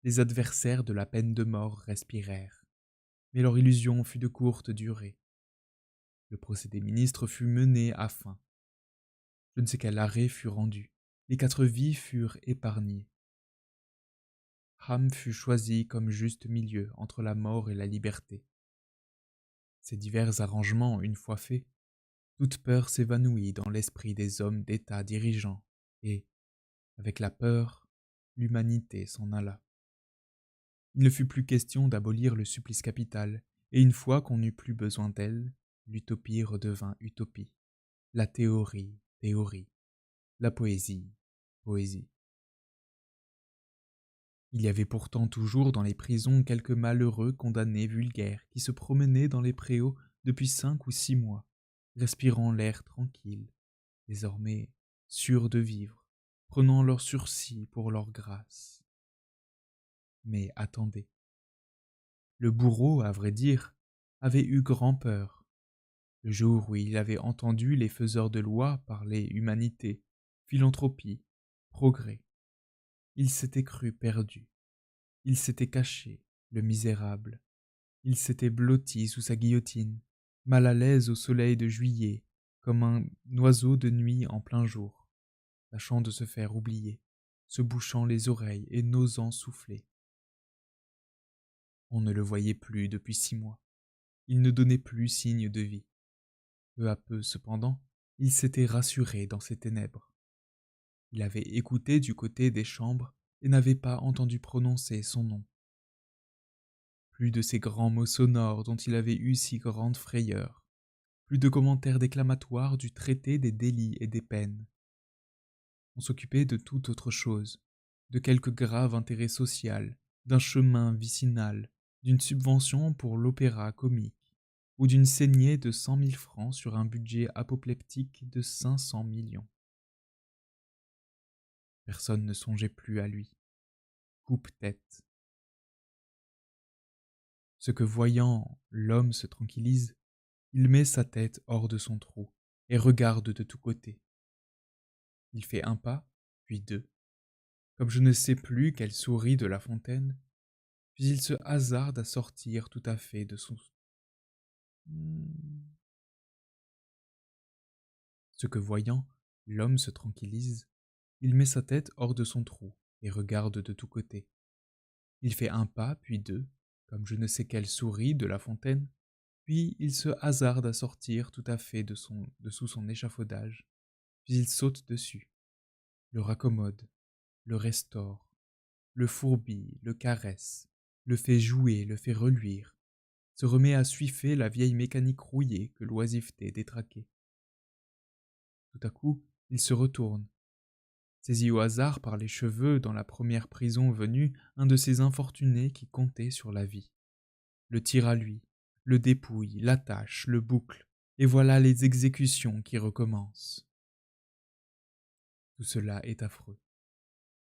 Les adversaires de la peine de mort respirèrent. Mais leur illusion fut de courte durée. Le procès des ministres fut mené à fin. Je ne sais quel arrêt fut rendu. Les 4 vies furent épargnées. Ham fut choisi comme juste milieu entre la mort et la liberté. Ces divers arrangements, une fois faits, toute peur s'évanouit dans l'esprit des hommes d'État dirigeants, et, avec la peur, l'humanité s'en alla. Il ne fut plus question d'abolir le supplice capital, et une fois qu'on n'eut plus besoin d'elle, l'utopie redevint utopie, la théorie, théorie, la poésie, poésie. Il y avait pourtant toujours dans les prisons quelques malheureux condamnés vulgaires qui se promenaient dans les préaux depuis 5 ou 6 mois, respirant l'air tranquille, désormais sûrs de vivre, prenant leur sursis pour leur grâce. Mais attendez. Le bourreau, à vrai dire, avait eu grand peur. Le jour où il avait entendu les faiseurs de loi parler humanité, philanthropie, progrès, il s'était cru perdu. Il s'était caché, le misérable. Il s'était blotti sous sa guillotine, mal à l'aise au soleil de juillet, comme un oiseau de nuit en plein jour, tâchant de se faire oublier, se bouchant les oreilles et n'osant souffler. On ne le voyait plus depuis 6 mois. Il ne donnait plus signe de vie. Peu à peu, cependant, il s'était rassuré dans ses ténèbres. Il avait écouté du côté des chambres et n'avait pas entendu prononcer son nom. Plus de ces grands mots sonores dont il avait eu si grande frayeur, plus de commentaires déclamatoires du traité des délits et des peines. On s'occupait de toute autre chose, de quelque grave intérêt social, d'un chemin vicinal, d'une subvention pour l'opéra comique, ou d'une saignée de 100 000 francs sur un budget apoplectique de 500 millions. Personne ne songeait plus à lui. Coupe-tête. Ce que voyant l'homme se tranquillise, il met sa tête hors de son trou et regarde de tous côtés. Il fait un pas, puis 2, comme je ne sais plus quelle souris de la fontaine, puis il se hasarde à sortir tout à fait de son... Ce que voyant, l'homme se tranquillise, il met sa tête hors de son trou et regarde de tous côtés. Il fait un pas, puis 2, comme je ne sais quelle souris de la fontaine, puis il se hasarde à sortir tout à fait de sous son échafaudage, puis il saute dessus, le raccommode, le restaure, le fourbille, le caresse, le fait jouer, le fait reluire, se remet à suifer la vieille mécanique rouillée que l'oisiveté détraquait. Tout à coup, il se retourne, saisit au hasard par les cheveux dans la première prison venue un de ces infortunés qui comptaient sur la vie, le tire à lui, le dépouille, l'attache, le boucle, et voilà les exécutions qui recommencent. Tout cela est affreux,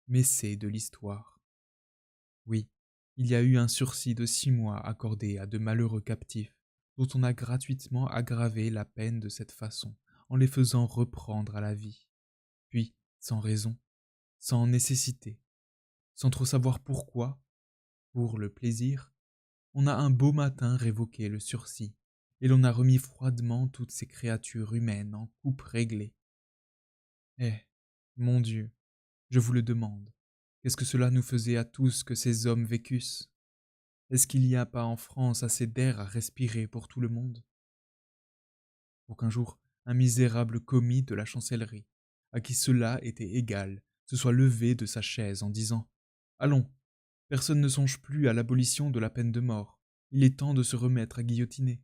mais c'est de l'histoire. Oui, il y a eu un sursis de 6 mois accordé à de malheureux captifs, dont on a gratuitement aggravé la peine de cette façon, en les faisant reprendre à la vie. Puis, sans raison, sans nécessité, sans trop savoir pourquoi, pour le plaisir, on a un beau matin révoqué le sursis, et l'on a remis froidement toutes ces créatures humaines en coupe réglée. Eh, mon Dieu, je vous le demande, qu'est-ce que cela nous faisait à tous que ces hommes vécussent? Est-ce qu'il n'y a pas en France assez d'air à respirer pour tout le monde? Pour qu'un jour, un misérable commis de la chancellerie, à qui cela était égal, se soit levé de sa chaise en disant « Allons, Personne ne songe plus à l'abolition de la peine de mort. Il est temps de se remettre à guillotiner.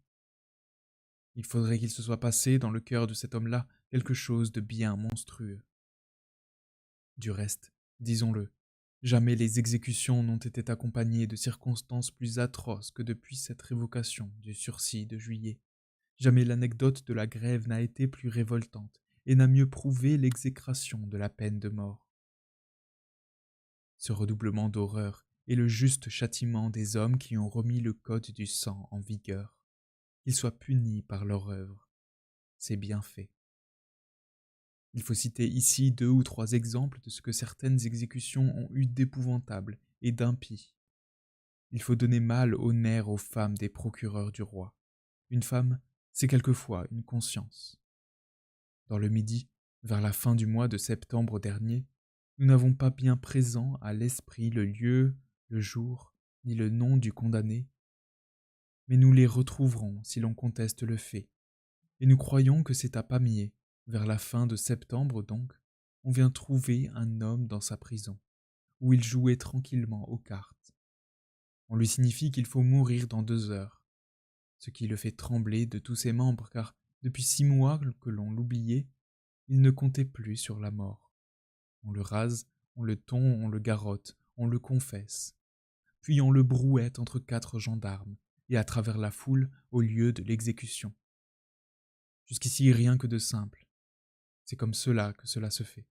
Il faudrait qu'il se soit passé dans le cœur de cet homme-là quelque chose de bien monstrueux. Du reste, disons-le, jamais les exécutions n'ont été accompagnées de circonstances plus atroces que depuis cette révocation du sursis de juillet. Jamais l'anecdote de la grève n'a été plus révoltante et n'a mieux prouvé l'exécration de la peine de mort. Ce redoublement d'horreur est le juste châtiment des hommes qui ont remis le code du sang en vigueur. Qu'ils soient punis par leur œuvre. C'est bien fait. Il faut citer ici 2 ou 3 exemples de ce que certaines exécutions ont eu d'épouvantable et d'impie. Il faut donner mal au nerf aux femmes des procureurs du roi. Une femme, c'est quelquefois une conscience. Dans le Midi, vers la fin du mois de septembre dernier, nous n'avons pas bien présent à l'esprit le lieu, le jour, ni le nom du condamné, mais nous les retrouverons si l'on conteste le fait. Et nous croyons que c'est à Pamiers, vers la fin de septembre donc, on vient trouver un homme dans sa prison, où il jouait tranquillement aux cartes. On lui signifie qu'il faut mourir dans 2 heures, ce qui le fait trembler de tous ses membres, car depuis 6 mois que l'on l'oubliait, il ne comptait plus sur la mort. On le rase, on le tond, on le garrotte, on le confesse. Puis on le brouette entre 4 gendarmes, et à travers la foule au lieu de l'exécution. Jusqu'ici rien que de simple. C'est comme cela que cela se fait.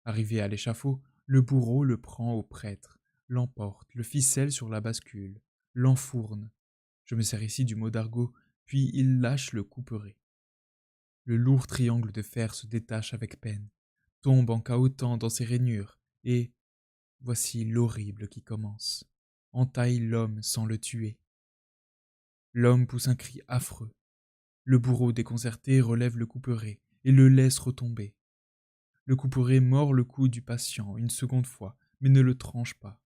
Arrivé à l'échafaud, le bourreau le prend au prêtre, l'emporte, le ficelle sur la bascule, l'enfourne. Je me sers ici du mot d'argot, puis il lâche le couperet. Le lourd triangle de fer se détache avec peine, tombe en cahotant dans ses rainures, et voici l'horrible qui commence. Entaille l'homme sans le tuer. L'homme pousse un cri affreux. Le bourreau déconcerté relève le couperet et le laisse retomber. Le couperet mord le cou du patient une seconde fois, mais ne le tranche pas.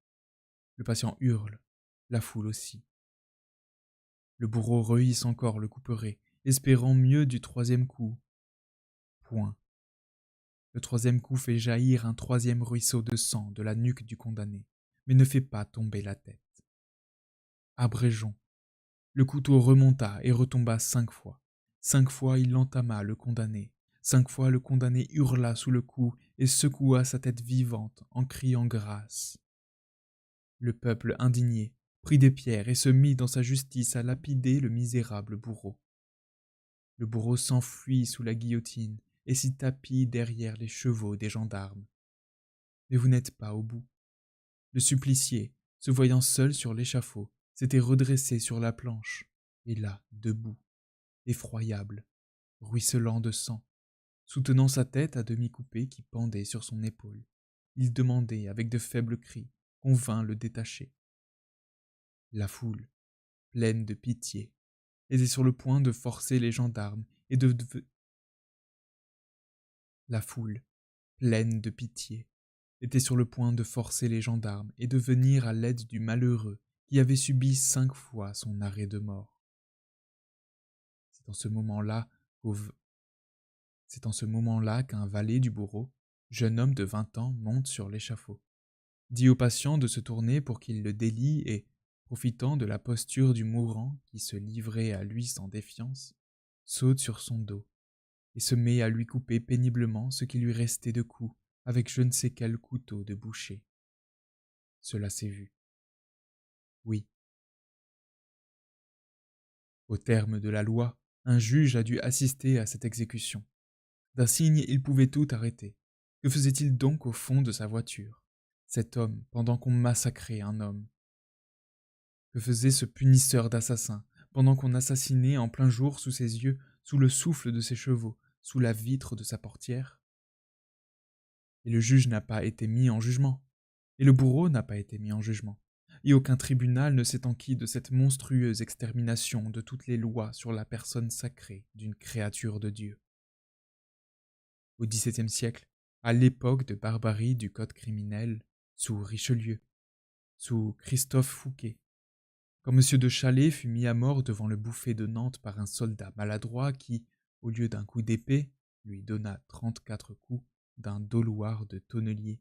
Le patient hurle, la foule aussi. Le bourreau rehisse encore le couperet, espérant mieux du 3e coup. Point. Le 3e coup fait jaillir un 3e ruisseau de sang de la nuque du condamné, mais ne fait pas tomber la tête. Abrégeons. Le couteau remonta et retomba 5 fois. 5 fois il entama le condamné. 5 fois le condamné hurla sous le coup et secoua sa tête vivante en criant grâce. Le peuple indigné prit des pierres et se mit dans sa justice à lapider le misérable bourreau. Le bourreau s'enfuit sous la guillotine et s'y tapit derrière les chevaux des gendarmes. Mais vous n'êtes pas au bout. Le supplicié, se voyant seul sur l'échafaud, s'était redressé sur la planche, et là, debout, effroyable, ruisselant de sang, soutenant sa tête à demi coupée qui pendait sur son épaule. Il demandait avec de faibles cris qu'on vînt le détacher. La foule, pleine de pitié, était sur le point de forcer les gendarmes et La foule, pleine de pitié, était sur le point de forcer les gendarmes et de venir à l'aide du malheureux qui avait subi 5 fois son arrêt de mort. C'est en ce moment-là qu'un valet du bourreau, jeune homme de 20 ans, monte sur l'échafaud, dit au patient de se tourner pour qu'il le délie et, profitant de la posture du mourant qui se livrait à lui sans défiance, saute sur son dos et se met à lui couper péniblement ce qui lui restait de cou avec je ne sais quel couteau de boucher. Cela s'est vu. Oui. Au terme de la loi, un juge a dû assister à cette exécution. D'un signe, il pouvait tout arrêter. Que faisait-il donc au fond de sa voiture, cet homme, pendant qu'on massacrait un homme? Que faisait ce punisseur d'assassins, pendant qu'on assassinait en plein jour sous ses yeux, sous le souffle de ses chevaux, sous la vitre de sa portière? Et le juge n'a pas été mis en jugement. Et le bourreau n'a pas été mis en jugement. Et aucun tribunal ne s'est enquis de cette monstrueuse extermination de toutes les lois sur la personne sacrée d'une créature de Dieu. Au XVIIe siècle, à l'époque de barbarie du code criminel, sous Richelieu, sous Christophe Fouquet, quand M. de Chalais fut mis à mort devant le bouffet de Nantes par un soldat maladroit qui, au lieu d'un coup d'épée, lui donna 34 coups d'un doloir de tonnelier.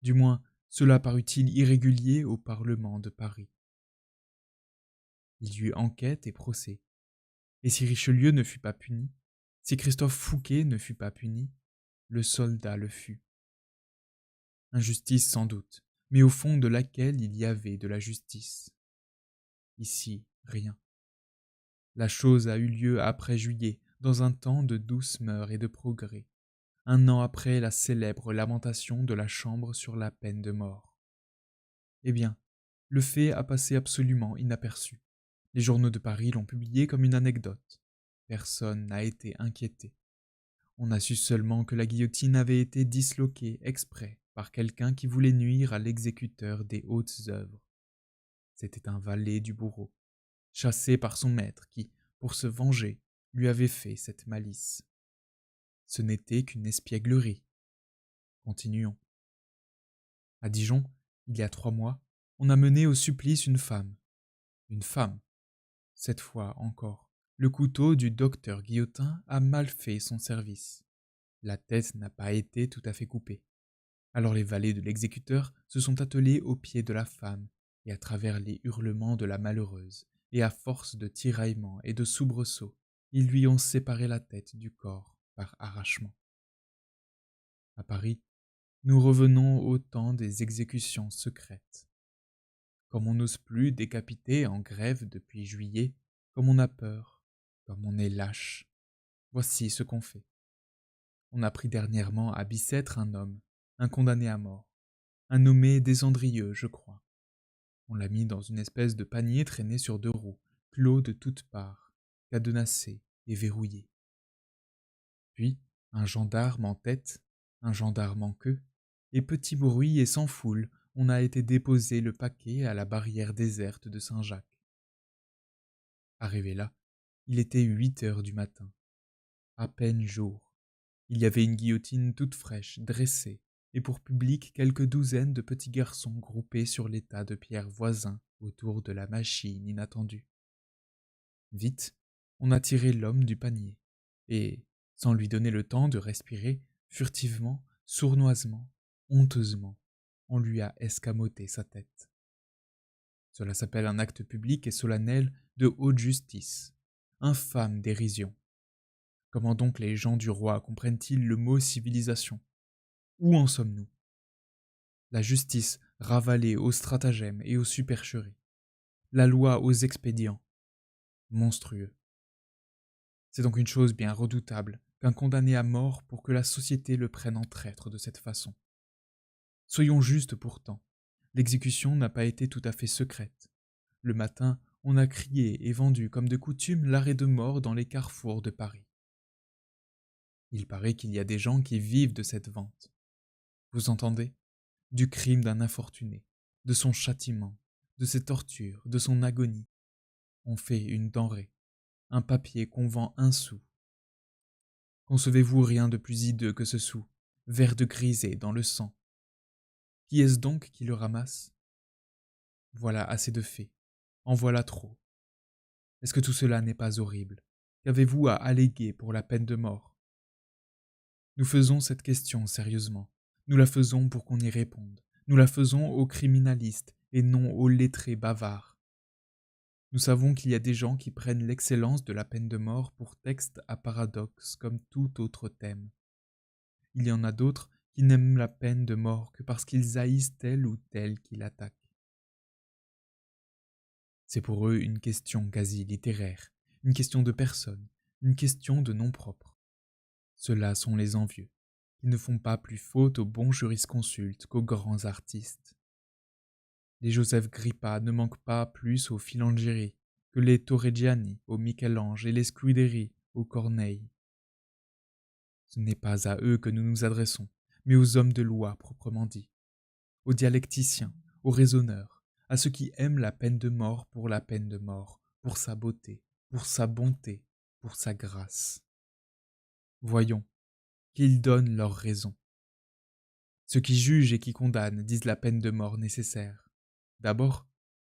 Du moins, Cela parut-il irrégulier au Parlement de Paris. Il y eut enquête et procès. Et si Richelieu ne fut pas puni, si Christophe Fouquet ne fut pas puni, le soldat le fut. Injustice sans doute, mais au fond de laquelle il y avait de la justice. Ici, rien. La chose a eu lieu après juillet, dans un temps de douce mœurs et de progrès, un an après la célèbre lamentation de la Chambre sur la peine de mort. Eh bien, le fait a passé absolument inaperçu. Les journaux de Paris l'ont publié comme une anecdote. Personne n'a été inquiété. On a su seulement que la guillotine avait été disloquée exprès par quelqu'un qui voulait nuire à l'exécuteur des hautes œuvres. C'était un valet du bourreau, chassé par son maître qui, pour se venger, lui avait fait cette malice. Ce n'était qu'une espièglerie. Continuons. À Dijon, il y a 3 mois, on a mené au supplice une femme. Une femme. Cette fois encore, le couteau du docteur Guillotin a mal fait son service. La tête n'a pas été tout à fait coupée. Alors les valets de l'exécuteur se sont attelés aux pieds de la femme, et à travers les hurlements de la malheureuse, et à force de tiraillements et de soubresauts, ils lui ont séparé la tête du corps par arrachement. À Paris, nous revenons au temps des exécutions secrètes. Comme on n'ose plus décapiter en grève depuis juillet, comme on a peur, comme on est lâche, voici ce qu'on fait. On a pris dernièrement à Bicêtre un homme, un condamné à mort, un nommé Descendrieux, je crois. On l'a mis dans une espèce de panier traîné sur 2 roues, clos de toutes parts, cadenassé et verrouillé. Puis, un gendarme en tête, un gendarme en queue, et petit bruit et sans foule, on a été déposer le paquet à la barrière déserte de Saint-Jacques. Arrivé là, il était 8 heures du matin. À peine jour. Il y avait une guillotine toute fraîche, dressée, et pour public quelques douzaines de petits garçons groupés sur les tas de pierres voisins autour de la machine inattendue. Vite, on a tiré l'homme du panier, et, sans lui donner le temps de respirer, furtivement, sournoisement, honteusement, on lui a escamoté sa tête. Cela s'appelle un acte public et solennel de haute justice. Infâme dérision. Comment donc les gens du roi comprennent-ils le mot civilisation? Où en sommes-nous? La justice ravalée aux stratagèmes et aux supercheries. La loi aux expédients. Monstrueux. C'est donc une chose bien redoutable qu'un condamné à mort pour que la société le prenne en traître de cette façon. Soyons justes pourtant, l'exécution n'a pas été tout à fait secrète. Le matin, on a crié et vendu comme de coutume l'arrêt de mort dans les carrefours de Paris. Il paraît qu'il y a des gens qui vivent de cette vente. Vous entendez? Du crime d'un infortuné, de son châtiment, de ses tortures, de son agonie. On fait une denrée, un papier qu'on vend 1 sou. Concevez-vous rien de plus hideux que ce sou, vert de grisé dans le sang? Qui est-ce donc qui le ramasse? Voilà assez de faits, en voilà trop. Est-ce que tout cela n'est pas horrible? Qu'avez-vous à alléguer pour la peine de mort? Nous faisons cette question sérieusement. Nous la faisons pour qu'on y réponde. Nous la faisons aux criminalistes et non aux lettrés bavards. Nous savons qu'il y a des gens qui prennent l'excellence de la peine de mort pour texte à paradoxe comme tout autre thème. Il y en a d'autres qui n'aiment la peine de mort que parce qu'ils haïssent tel ou tel qui l'attaque. C'est pour eux une question quasi littéraire, une question de personne, une question de nom propre. Ceux-là sont les envieux. Ils ne font pas plus faute aux bons jurisconsultes qu'aux grands artistes. Les Joseph Grippa ne manquent pas plus aux Filangieri que les Torregiani aux Michel-Ange et les Scudery aux Corneille. Ce n'est pas à eux que nous nous adressons, mais aux hommes de loi proprement dit, aux dialecticiens, aux raisonneurs, à ceux qui aiment la peine de mort pour la peine de mort, pour sa beauté, pour sa bonté, pour sa grâce. Voyons, qu'ils donnent leur raison. Ceux qui jugent et qui condamnent disent la peine de mort nécessaire. D'abord,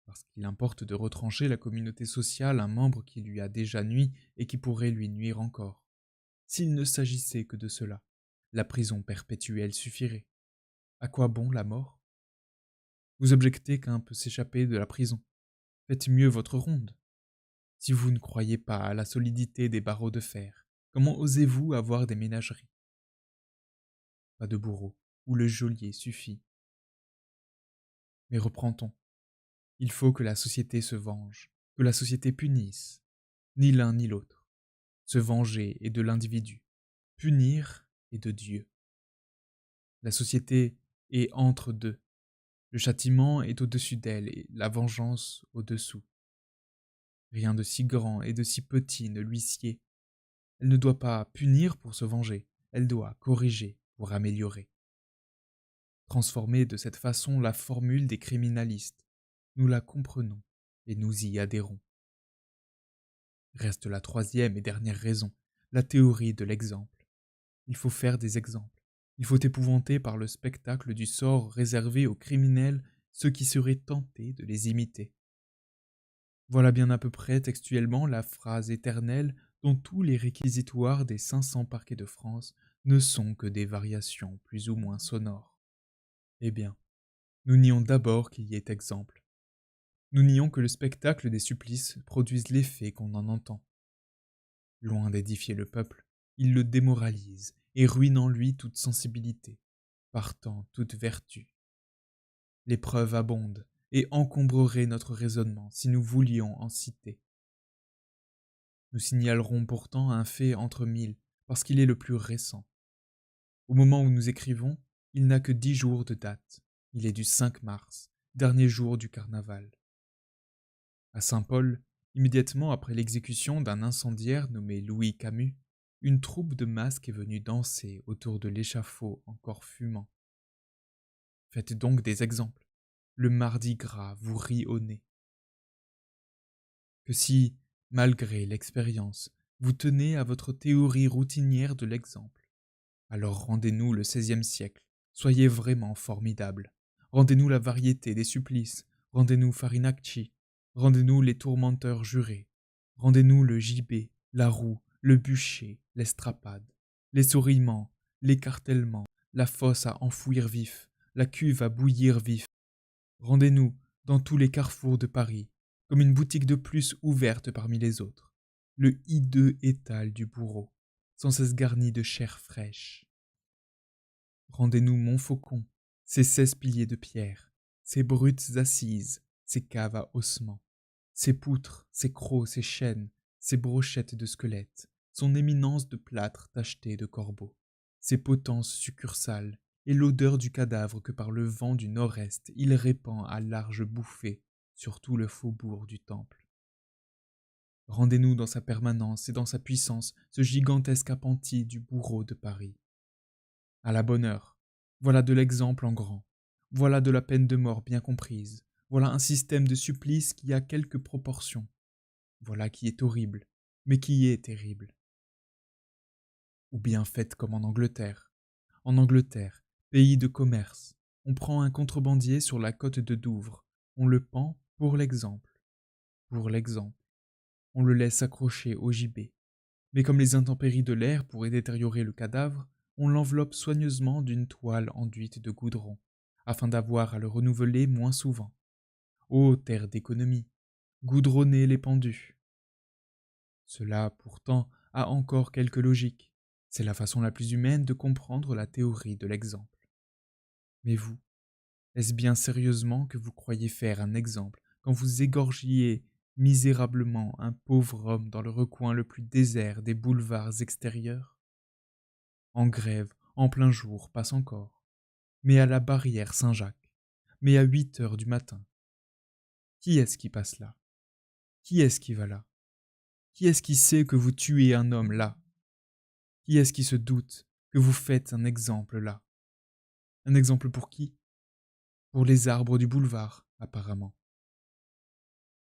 parce qu'il importe de retrancher la communauté sociale un membre qui lui a déjà nui et qui pourrait lui nuire encore. S'il ne s'agissait que de cela, la prison perpétuelle suffirait. À quoi bon la mort? Vous objectez qu'un peut s'échapper de la prison. Faites mieux votre ronde. Si vous ne croyez pas à la solidité des barreaux de fer, comment osez-vous avoir des ménageries? Pas de bourreau, où le geôlier suffit. Mais reprend-on. Il faut que la société se venge, que la société punisse. Ni l'un ni l'autre. Se venger est de l'individu. Punir est de Dieu. La société est entre deux. Le châtiment est au-dessus d'elle et la vengeance au-dessous. Rien de si grand et de si petit ne lui sied. Elle ne doit pas punir pour se venger, elle doit corriger pour améliorer. Transformer de cette façon la formule des criminalistes, nous la comprenons et nous y adhérons. Reste la troisième et dernière raison, la théorie de l'exemple. Il faut faire des exemples. Il faut épouvanter par le spectacle du sort réservé aux criminels ceux qui seraient tentés de les imiter. Voilà bien à peu près textuellement la phrase éternelle dont tous les réquisitoires des 500 parquets de France ne sont que des variations plus ou moins sonores. Eh bien, nous nions d'abord qu'il y ait exemple. Nous nions que le spectacle des supplices produise l'effet qu'on en entend. Loin d'édifier le peuple, il le démoralise et ruine en lui toute sensibilité, partant toute vertu. Les preuves abondent et encombreraient notre raisonnement si nous voulions en citer. Nous signalerons pourtant un fait entre mille, parce qu'il est le plus récent. Au moment où nous écrivons, il n'a que 10 jours de date. Il est du 5 mars, dernier jour du carnaval. À Saint-Paul, immédiatement après l'exécution d'un incendiaire nommé Louis Camus, une troupe de masques est venue danser autour de l'échafaud encore fumant. Faites donc des exemples. Le mardi gras vous rit au nez. Que si, malgré l'expérience, vous tenez à votre théorie routinière de l'exemple, alors rendez-nous le XVIe siècle, soyez vraiment formidable. Rendez-nous la variété des supplices, rendez-nous Farinacci, rendez-nous les tourmenteurs jurés, rendez-nous le gibet, la roue, le bûcher, l'estrapade, les sourillements, l'écartèlement, la fosse à enfouir vif, la cuve à bouillir vif. Rendez-nous, dans tous les carrefours de Paris, comme une boutique de plus ouverte parmi les autres, le hideux étal du bourreau, sans cesse garni de chair fraîche. Rendez-nous Montfaucon, ses 16 piliers de pierre, ses brutes assises, ses caves à ossements, ses poutres, ses crocs, ses chaînes, ses brochettes de squelettes, son éminence de plâtre tacheté de corbeaux, ses potences succursales, et l'odeur du cadavre que par le vent du nord-est il répand à larges bouffées sur tout le faubourg du Temple. Rendez-nous dans sa permanence et dans sa puissance ce gigantesque appentis du bourreau de Paris. À la bonne heure, voilà de l'exemple en grand, voilà de la peine de mort bien comprise, voilà un système de supplice qui a quelques proportions, voilà qui est horrible, mais qui est terrible. Ou bien faites comme en Angleterre. En Angleterre, pays de commerce, on prend un contrebandier sur la côte de Douvres, on le pend pour l'exemple. Pour l'exemple. On le laisse accroché au gibet. Mais comme les intempéries de l'air pourraient détériorer le cadavre, on l'enveloppe soigneusement d'une toile enduite de goudron, afin d'avoir à le renouveler moins souvent. Ô terre d'économie, goudronner les pendus. Cela, pourtant, a encore quelque logique. C'est la façon la plus humaine de comprendre la théorie de l'exemple. Mais vous, est-ce bien sérieusement que vous croyez faire un exemple quand vous égorgiez misérablement un pauvre homme dans le recoin le plus désert des boulevards extérieurs? En grève, en plein jour, passe encore, mais à la barrière Saint-Jacques, mais à 8 heures du matin. Qui est-ce qui passe là? Qui est-ce qui va là? Qui est-ce qui sait que vous tuez un homme là? Qui est-ce qui se doute que vous faites un exemple là? Un exemple pour qui? Pour les arbres du boulevard, apparemment.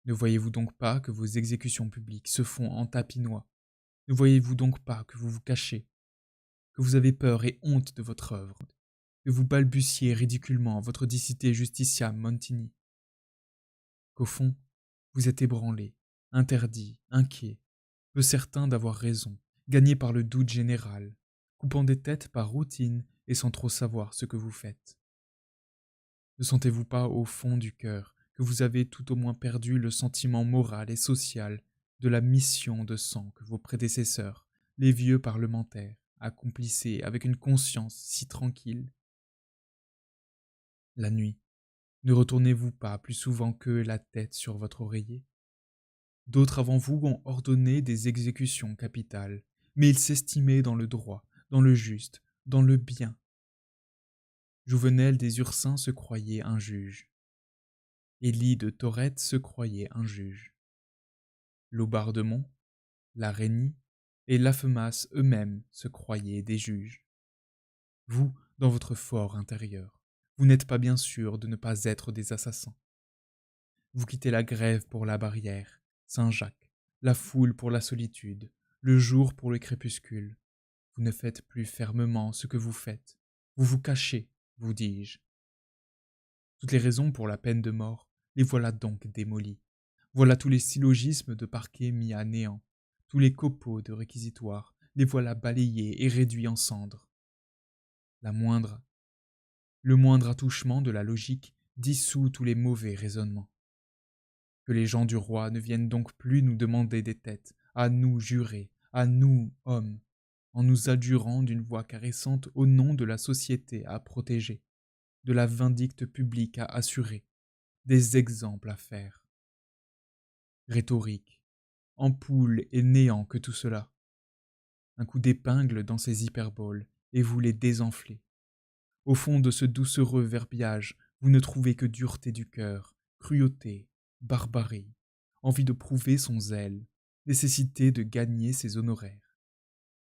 Ne voyez-vous donc pas que vos exécutions publiques se font en tapinois? Ne voyez-vous donc pas que vous vous cachez, que vous avez peur et honte de votre œuvre, que vous balbutiez ridiculement votre dicité justitiam Montini? Qu'au fond, vous êtes ébranlé, interdit, inquiet, peu certain d'avoir raison, gagné par le doute général, coupant des têtes par routine et sans trop savoir ce que vous faites. Ne sentez-vous pas au fond du cœur que vous avez tout au moins perdu le sentiment moral et social de la mission de sang que vos prédécesseurs, les vieux parlementaires, accomplissaient avec une conscience si tranquille? La nuit, ne retournez-vous pas plus souvent que la tête sur votre oreiller? D'autres avant vous ont ordonné des exécutions capitales, mais ils s'estimaient dans le droit, dans le juste, dans le bien. Jouvenel des Ursins se croyait un juge. Élie de Thorette se croyait un juge. Laubardemont, la Régnie et Laffemas eux-mêmes se croyaient des juges. Vous, dans votre fort intérieur, vous n'êtes pas bien sûr de ne pas être des assassins. Vous quittez la grève pour la barrière, Saint-Jacques, la foule pour la solitude, le jour pour le crépuscule. Vous ne faites plus fermement ce que vous faites. Vous vous cachez, vous dis-je. Toutes les raisons pour la peine de mort, les voilà donc démolies. Voilà tous les syllogismes de parquet mis à néant, tous les copeaux de réquisitoire, les voilà balayés et réduits en cendres. La moindre, le moindre attouchement de la logique dissout tous les mauvais raisonnements. Que les gens du roi ne viennent donc plus nous demander des têtes, à nous jurés, à nous, hommes, en nous adjurant d'une voix caressante au nom de la société à protéger, de la vindicte publique à assurer, des exemples à faire. Rhétorique, ampoule et néant que tout cela. Un coup d'épingle dans ces hyperboles, et vous les désenflez. Au fond de ce doucereux verbiage, vous ne trouvez que dureté du cœur, cruauté, barbarie, envie de prouver son zèle, nécessité de gagner ses honoraires.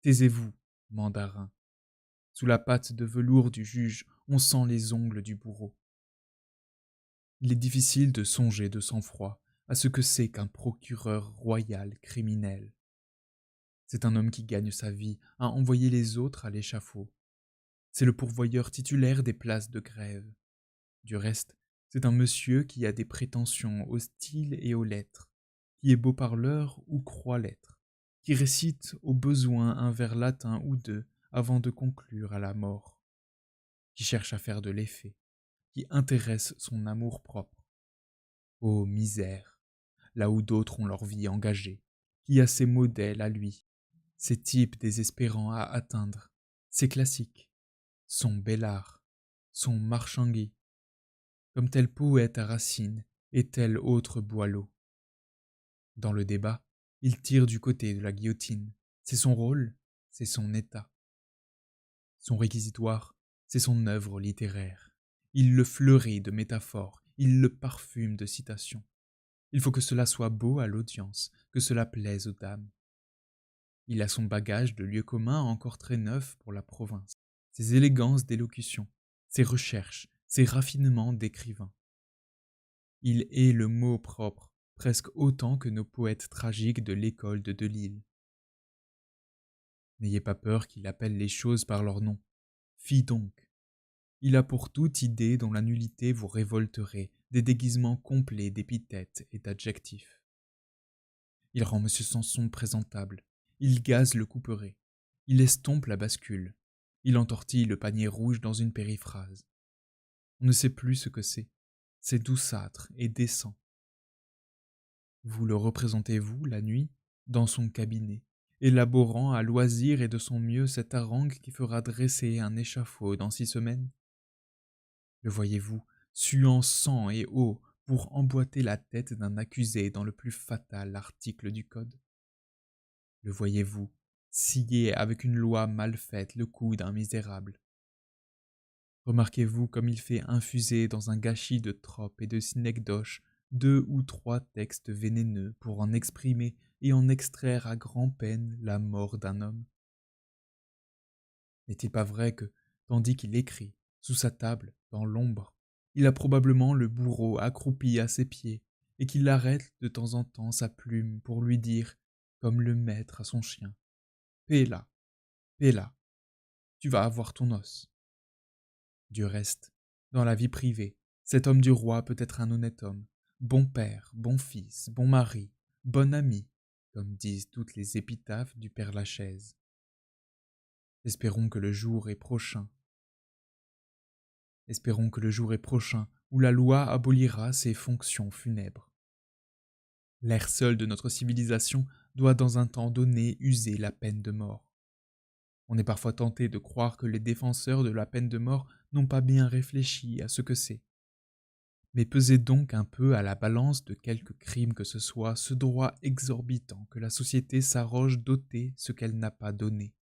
Taisez-vous, mandarin. Sous la pâte de velours du juge, on sent les ongles du bourreau. Il est difficile de songer de sang-froid à ce que c'est qu'un procureur royal criminel. C'est un homme qui gagne sa vie à envoyer les autres à l'échafaud. C'est le pourvoyeur titulaire des places de grève. Du reste, c'est un monsieur qui a des prétentions au style et aux lettres, qui est beau parleur ou croit l'être, qui récite au besoin un vers latin ou deux avant de conclure à la mort, qui cherche à faire de l'effet, qui intéresse son amour-propre. Ô misère, là où d'autres ont leur vie engagée, qui a ses modèles à lui, ses types désespérants à atteindre, ses classiques, son Bellart, son Marchangy, comme tel poète à Racine et tel autre Boileau. Dans le débat, il tire du côté de la guillotine. C'est son rôle, c'est son état. Son réquisitoire, c'est son œuvre littéraire. Il le fleurit de métaphores, il le parfume de citations. Il faut que cela soit beau à l'audience, que cela plaise aux dames. Il a son bagage de lieu commun encore très neuf pour la province, ses élégances d'élocution, ses recherches, ses raffinements d'écrivain. Il est le mot propre, presque autant que nos poètes tragiques de l'école de Delille. N'ayez pas peur qu'il appelle les choses par leur nom. Fi donc. Il a pour toute idée dont la nullité vous révolterait des déguisements complets d'épithètes et d'adjectifs. Il rend M. Sanson présentable, il gaze le couperet, il estompe la bascule, il entortille le panier rouge dans une périphrase. On ne sait plus ce que c'est douceâtre et décent. Vous le représentez-vous, la nuit, dans son cabinet, élaborant à loisir et de son mieux cette harangue qui fera dresser un échafaud dans 6 semaines? Le voyez-vous, suant sang et eau pour emboîter la tête d'un accusé dans le plus fatal article du code? Le voyez-vous, scier avec une loi mal faite le cou d'un misérable? Remarquez-vous comme il fait infuser dans un gâchis de tropes et de synecdoches 2 ou 3 textes vénéneux pour en exprimer et en extraire à grand-peine la mort d'un homme? N'est-il pas vrai que, tandis qu'il écrit, sous sa table, dans l'ombre, il a probablement le bourreau accroupi à ses pieds, et qu'il arrête de temps en temps sa plume pour lui dire, comme le maître à son chien, Péla, Péla, tu vas avoir ton os. Du reste, dans la vie privée, cet homme du roi peut être un honnête homme, bon père, bon fils, bon mari, bon ami, comme disent toutes les épitaphes du Père-Lachaise. Espérons que le jour est prochain où la loi abolira ses fonctions funèbres. L'air seul de notre civilisation doit dans un temps donné user la peine de mort. On est parfois tenté de croire que les défenseurs de la peine de mort n'ont pas bien réfléchi à ce que c'est. Mais pesez donc un peu à la balance de quelque crime que ce soit ce droit exorbitant que la société s'arroge d'ôter ce qu'elle n'a pas donné.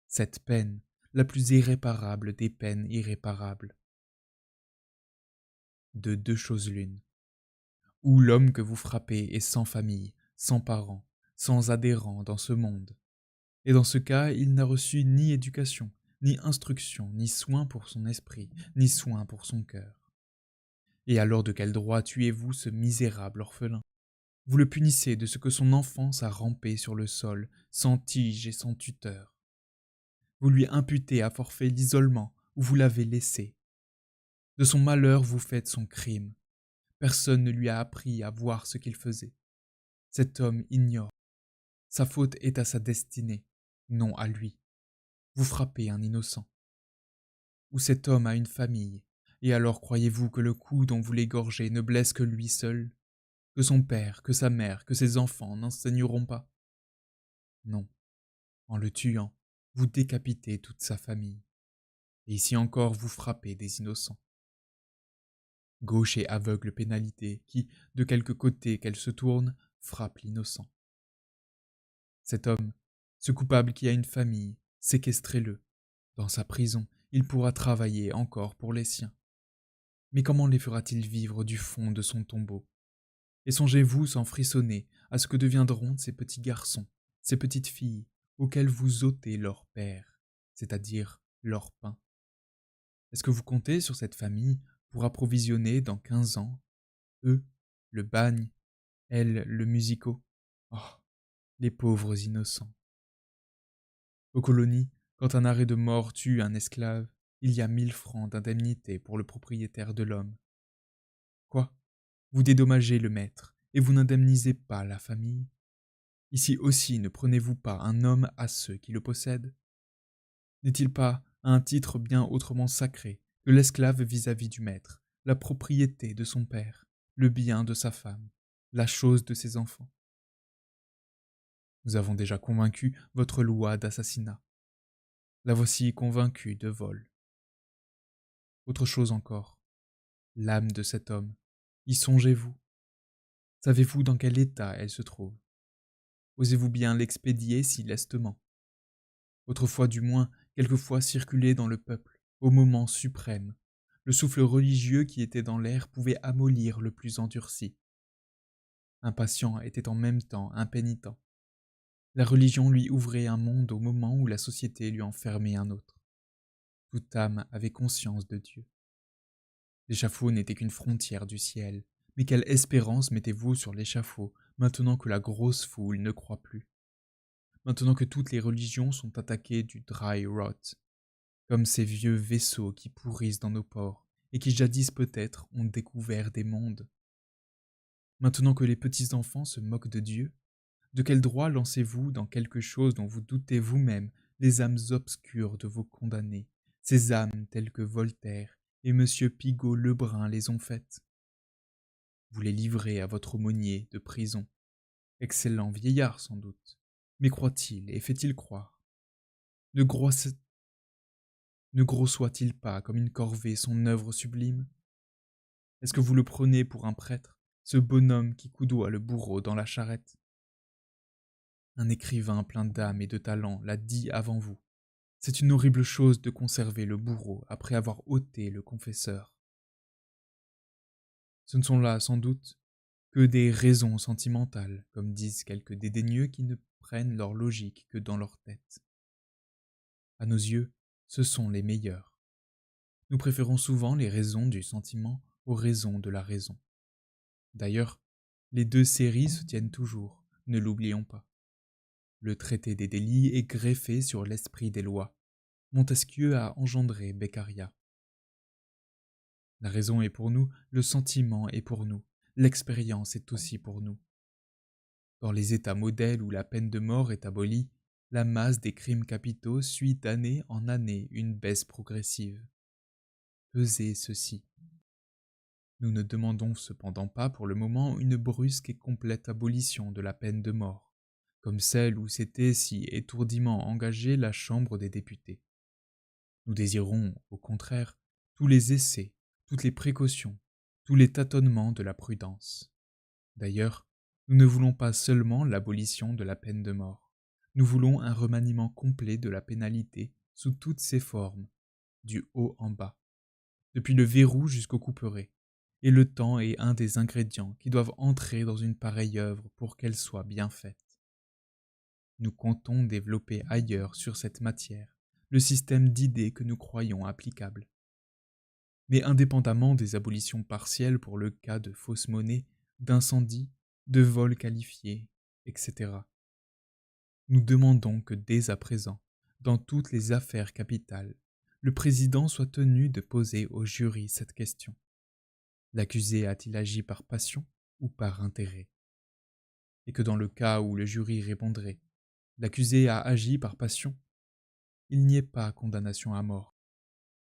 Cette peine, la plus irréparable des peines irréparables. De deux choses l'une. Ou l'homme que vous frappez est sans famille, sans parents, sans adhérents dans ce monde. Et dans ce cas, il n'a reçu ni éducation, ni instruction, ni soin pour son esprit, ni soin pour son cœur. Et alors de quel droit tuez-vous ce misérable orphelin? Vous le punissez de ce que son enfance a rampé sur le sol, sans tige et sans tuteur. Vous lui imputez à forfait l'isolement où vous l'avez laissé. De son malheur vous faites son crime. Personne ne lui a appris à voir ce qu'il faisait. Cet homme ignore. Sa faute est à sa destinée, non à lui. Vous frappez un innocent. Ou cet homme a une famille, et alors croyez-vous que le coup dont vous l'égorgez ne blesse que lui seul? Que son père, que sa mère, que ses enfants n'enseigneront pas? Non. En le tuant, vous décapitez toute sa famille. Et ici encore vous frappez des innocents. Gauche et aveugle pénalité qui, de quelque côté qu'elle se tourne, frappe l'innocent. Cet homme, ce coupable qui a une famille, séquestrez-le. Dans sa prison, il pourra travailler encore pour les siens. Mais comment les fera-t-il vivre du fond de son tombeau? Et songez-vous sans frissonner à ce que deviendront ces petits garçons, ces petites filles, auxquels vous ôtez leur père, c'est-à-dire leur pain. Est-ce que vous comptez sur cette famille pour approvisionner dans 15 ans, eux, le bagne, elle, le musico? Oh, les pauvres innocents. Aux colonies, quand un arrêt de mort tue un esclave, il y a 1000 francs d'indemnité pour le propriétaire de l'homme. Quoi? Vous dédommagez le maître, et vous n'indemnisez pas la famille? Ici aussi ne prenez-vous pas un homme à ceux qui le possèdent? N'est-il pas un titre bien autrement sacré que l'esclave vis-à-vis du maître, la propriété de son père, le bien de sa femme, la chose de ses enfants? Nous avons déjà convaincu votre loi d'assassinat. La voici convaincue de vol. Autre chose encore, l'âme de cet homme, y songez-vous? Savez-vous dans quel état elle se trouve? Osez-vous bien l'expédier si lestement? Autrefois du moins, quelquefois circuler dans le peuple, au moment suprême, le souffle religieux qui était dans l'air pouvait amollir le plus endurci. Un patient était en même temps impénitent. La religion lui ouvrait un monde au moment où la société lui enfermait un autre. Toute âme avait conscience de Dieu. L'échafaud n'était qu'une frontière du ciel, mais quelle espérance mettez-vous sur l'échafaud maintenant que la grosse foule ne croit plus? Maintenant que toutes les religions sont attaquées du dry rot, comme ces vieux vaisseaux qui pourrissent dans nos ports et qui jadis peut-être ont découvert des mondes. Maintenant que les petits-enfants se moquent de Dieu, de quel droit lancez-vous dans quelque chose dont vous doutez vous-même les âmes obscures de vos condamnés, ces âmes telles que Voltaire et M. Pigault-Lebrun les ont faites? Vous les livrez à votre aumônier de prison, excellent vieillard sans doute, mais croit-il et fait-il croire? Ne grossoit-il pas comme une corvée son œuvre sublime? Est-ce que vous le prenez pour un prêtre, ce bonhomme qui coudoie le bourreau dans la charrette? Un écrivain plein d'âme et de talent l'a dit avant vous. C'est une horrible chose de conserver le bourreau après avoir ôté le confesseur. Ce ne sont là, sans doute, que des raisons sentimentales, comme disent quelques dédaigneux qui ne prennent leur logique que dans leur tête. À nos yeux, ce sont les meilleurs. Nous préférons souvent les raisons du sentiment aux raisons de la raison. D'ailleurs, les deux séries se tiennent toujours, ne l'oublions pas. Le traité des délits est greffé sur l'esprit des lois. Montesquieu a engendré Beccaria. La raison est pour nous, le sentiment est pour nous, l'expérience est aussi pour nous. Dans les États modèles où la peine de mort est abolie, la masse des crimes capitaux suit d'année en année une baisse progressive. Pesez ceci. Nous ne demandons cependant pas pour le moment une brusque et complète abolition de la peine de mort, comme celle où s'était si étourdiment engagée la Chambre des députés. Nous désirons, au contraire, tous les essais, toutes les précautions, tous les tâtonnements de la prudence. D'ailleurs, nous ne voulons pas seulement l'abolition de la peine de mort, nous voulons un remaniement complet de la pénalité sous toutes ses formes, du haut en bas, depuis le verrou jusqu'au couperet, et le temps est un des ingrédients qui doivent entrer dans une pareille œuvre pour qu'elle soit bien faite. Nous comptons développer ailleurs sur cette matière le système d'idées que nous croyons applicable. Mais indépendamment des abolitions partielles pour le cas de fausses monnaies, d'incendies, de vols qualifiés, etc., nous demandons que dès à présent, dans toutes les affaires capitales, le président soit tenu de poser au jury cette question. L'accusé a-t-il agi par passion ou par intérêt? Et que dans le cas où le jury répondrait « l'accusé a agi par passion », il n'y ait pas condamnation à mort.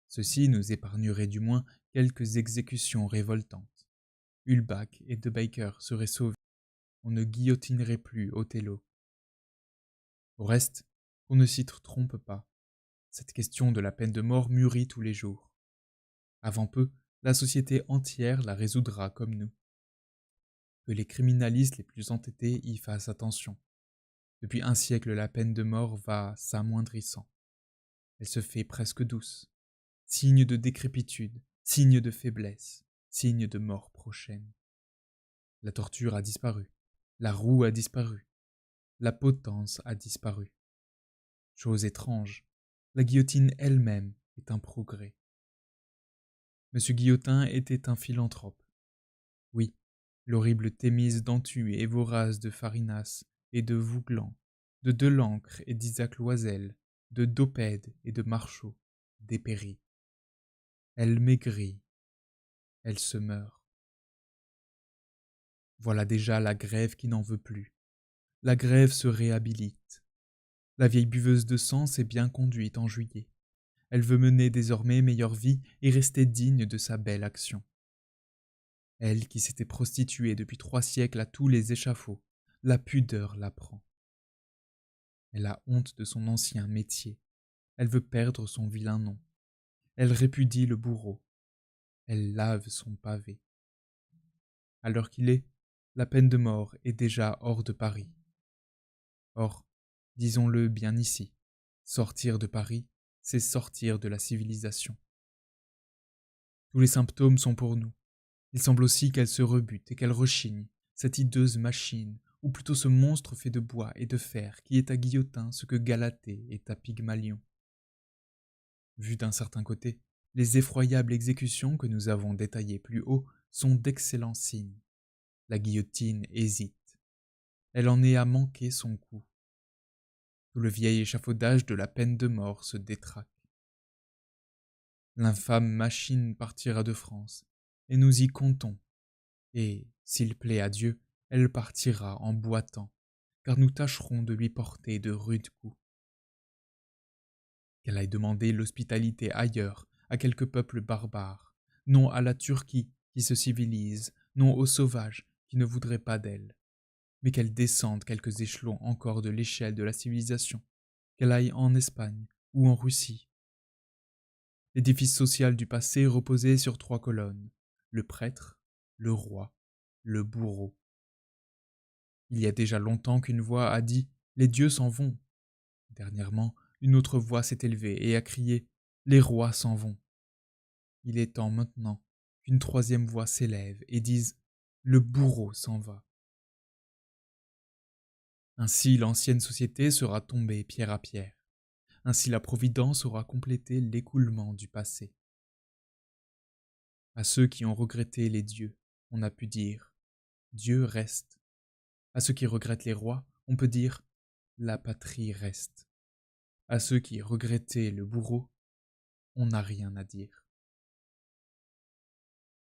Ceci nous épargnerait du moins quelques exécutions révoltantes. Hulbach et De Baker seraient sauvés. On ne guillotinerait plus Othello. Au reste, qu'on ne s'y trompe pas, cette question de la peine de mort mûrit tous les jours. Avant peu, la société entière la résoudra comme nous. Que les criminalistes les plus entêtés y fassent attention. Depuis un siècle, la peine de mort va s'amoindrissant. Elle se fait presque douce. Signe de décrépitude, signe de faiblesse, signe de mort prochaine. La torture a disparu, la roue a disparu, la potence a disparu. Chose étrange, la guillotine elle-même est un progrès. Monsieur Guillotin était un philanthrope. Oui, l'horrible Thémise Dantu et vorace de Farinas et de Vouglan, de Delancre et d'Isaac Loisel, de Dopède et de Marchot, dépérit. Elle maigrit, elle se meurt. Voilà déjà la grève qui n'en veut plus. La grève se réhabilite. La vieille buveuse de sang s'est bien conduite en juillet. Elle veut mener désormais meilleure vie et rester digne de sa belle action. Elle qui s'était prostituée depuis 3 siècles à tous les échafauds, la pudeur la prend. Elle a honte de son ancien métier. Elle veut perdre son vilain nom. Elle répudie le bourreau. Elle lave son pavé. À l'heure qu'il est, la peine de mort est déjà hors de Paris. Or, disons-le bien ici, sortir de Paris, c'est sortir de la civilisation. Tous les symptômes sont pour nous. Il semble aussi qu'elle se rebute et qu'elle rechigne, cette hideuse machine, ou plutôt ce monstre fait de bois et de fer qui est à Guillotin ce que Galatée est à Pygmalion. Vu d'un certain côté, les effroyables exécutions que nous avons détaillées plus haut sont d'excellents signes. La guillotine hésite. Elle en est à manquer son coup. Tout le vieil échafaudage de la peine de mort se détraque. L'infâme machine partira de France, et nous y comptons. Et, s'il plaît à Dieu, elle partira en boitant, car nous tâcherons de lui porter de rudes coups. Qu'elle aille demander l'hospitalité ailleurs, à quelque peuple barbare, non à la Turquie qui se civilise, non aux sauvages qui ne voudraient pas d'elle, mais qu'elle descende quelques échelons encore de l'échelle de la civilisation, qu'elle aille en Espagne ou en Russie. L'édifice social du passé reposait sur 3 colonnes, le prêtre, le roi, le bourreau. Il y a déjà longtemps qu'une voix a dit « Les dieux s'en vont ». Dernièrement, une autre voix s'est élevée et a crié « Les rois s'en vont ». Il est temps maintenant qu'une 3e voix s'élève et dise « Le bourreau s'en va ». Ainsi l'ancienne société sera tombée pierre à pierre. Ainsi la Providence aura complété l'écoulement du passé. À ceux qui ont regretté les dieux, on a pu dire « Dieu reste ». À ceux qui regrettent les rois, on peut dire « La patrie reste ». À ceux qui regrettaient le bourreau, on n'a rien à dire.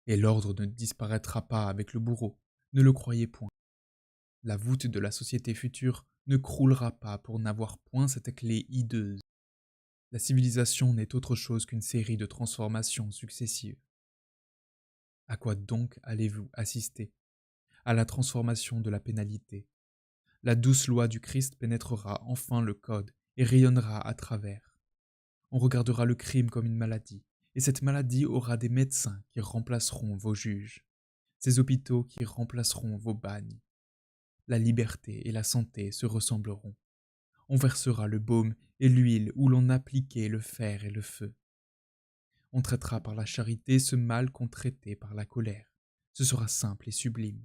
Et l'ordre ne disparaîtra pas avec le bourreau, ne le croyez point. La voûte de la société future ne croulera pas pour n'avoir point cette clé hideuse. La civilisation n'est autre chose qu'une série de transformations successives. À quoi donc allez-vous assister? À la transformation de la pénalité. La douce loi du Christ pénétrera enfin le code et rayonnera à travers. On regardera le crime comme une maladie, et cette maladie aura des médecins qui remplaceront vos juges, ces hôpitaux qui remplaceront vos bagnes. La liberté et la santé se ressembleront. On versera le baume et l'huile où l'on appliquait le fer et le feu. On traitera par la charité ce mal qu'on traitait par la colère. Ce sera simple et sublime.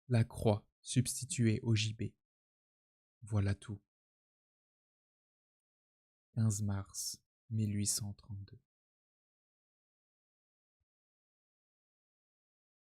La croix substituée au gibet. Voilà tout. 15 mars 1832.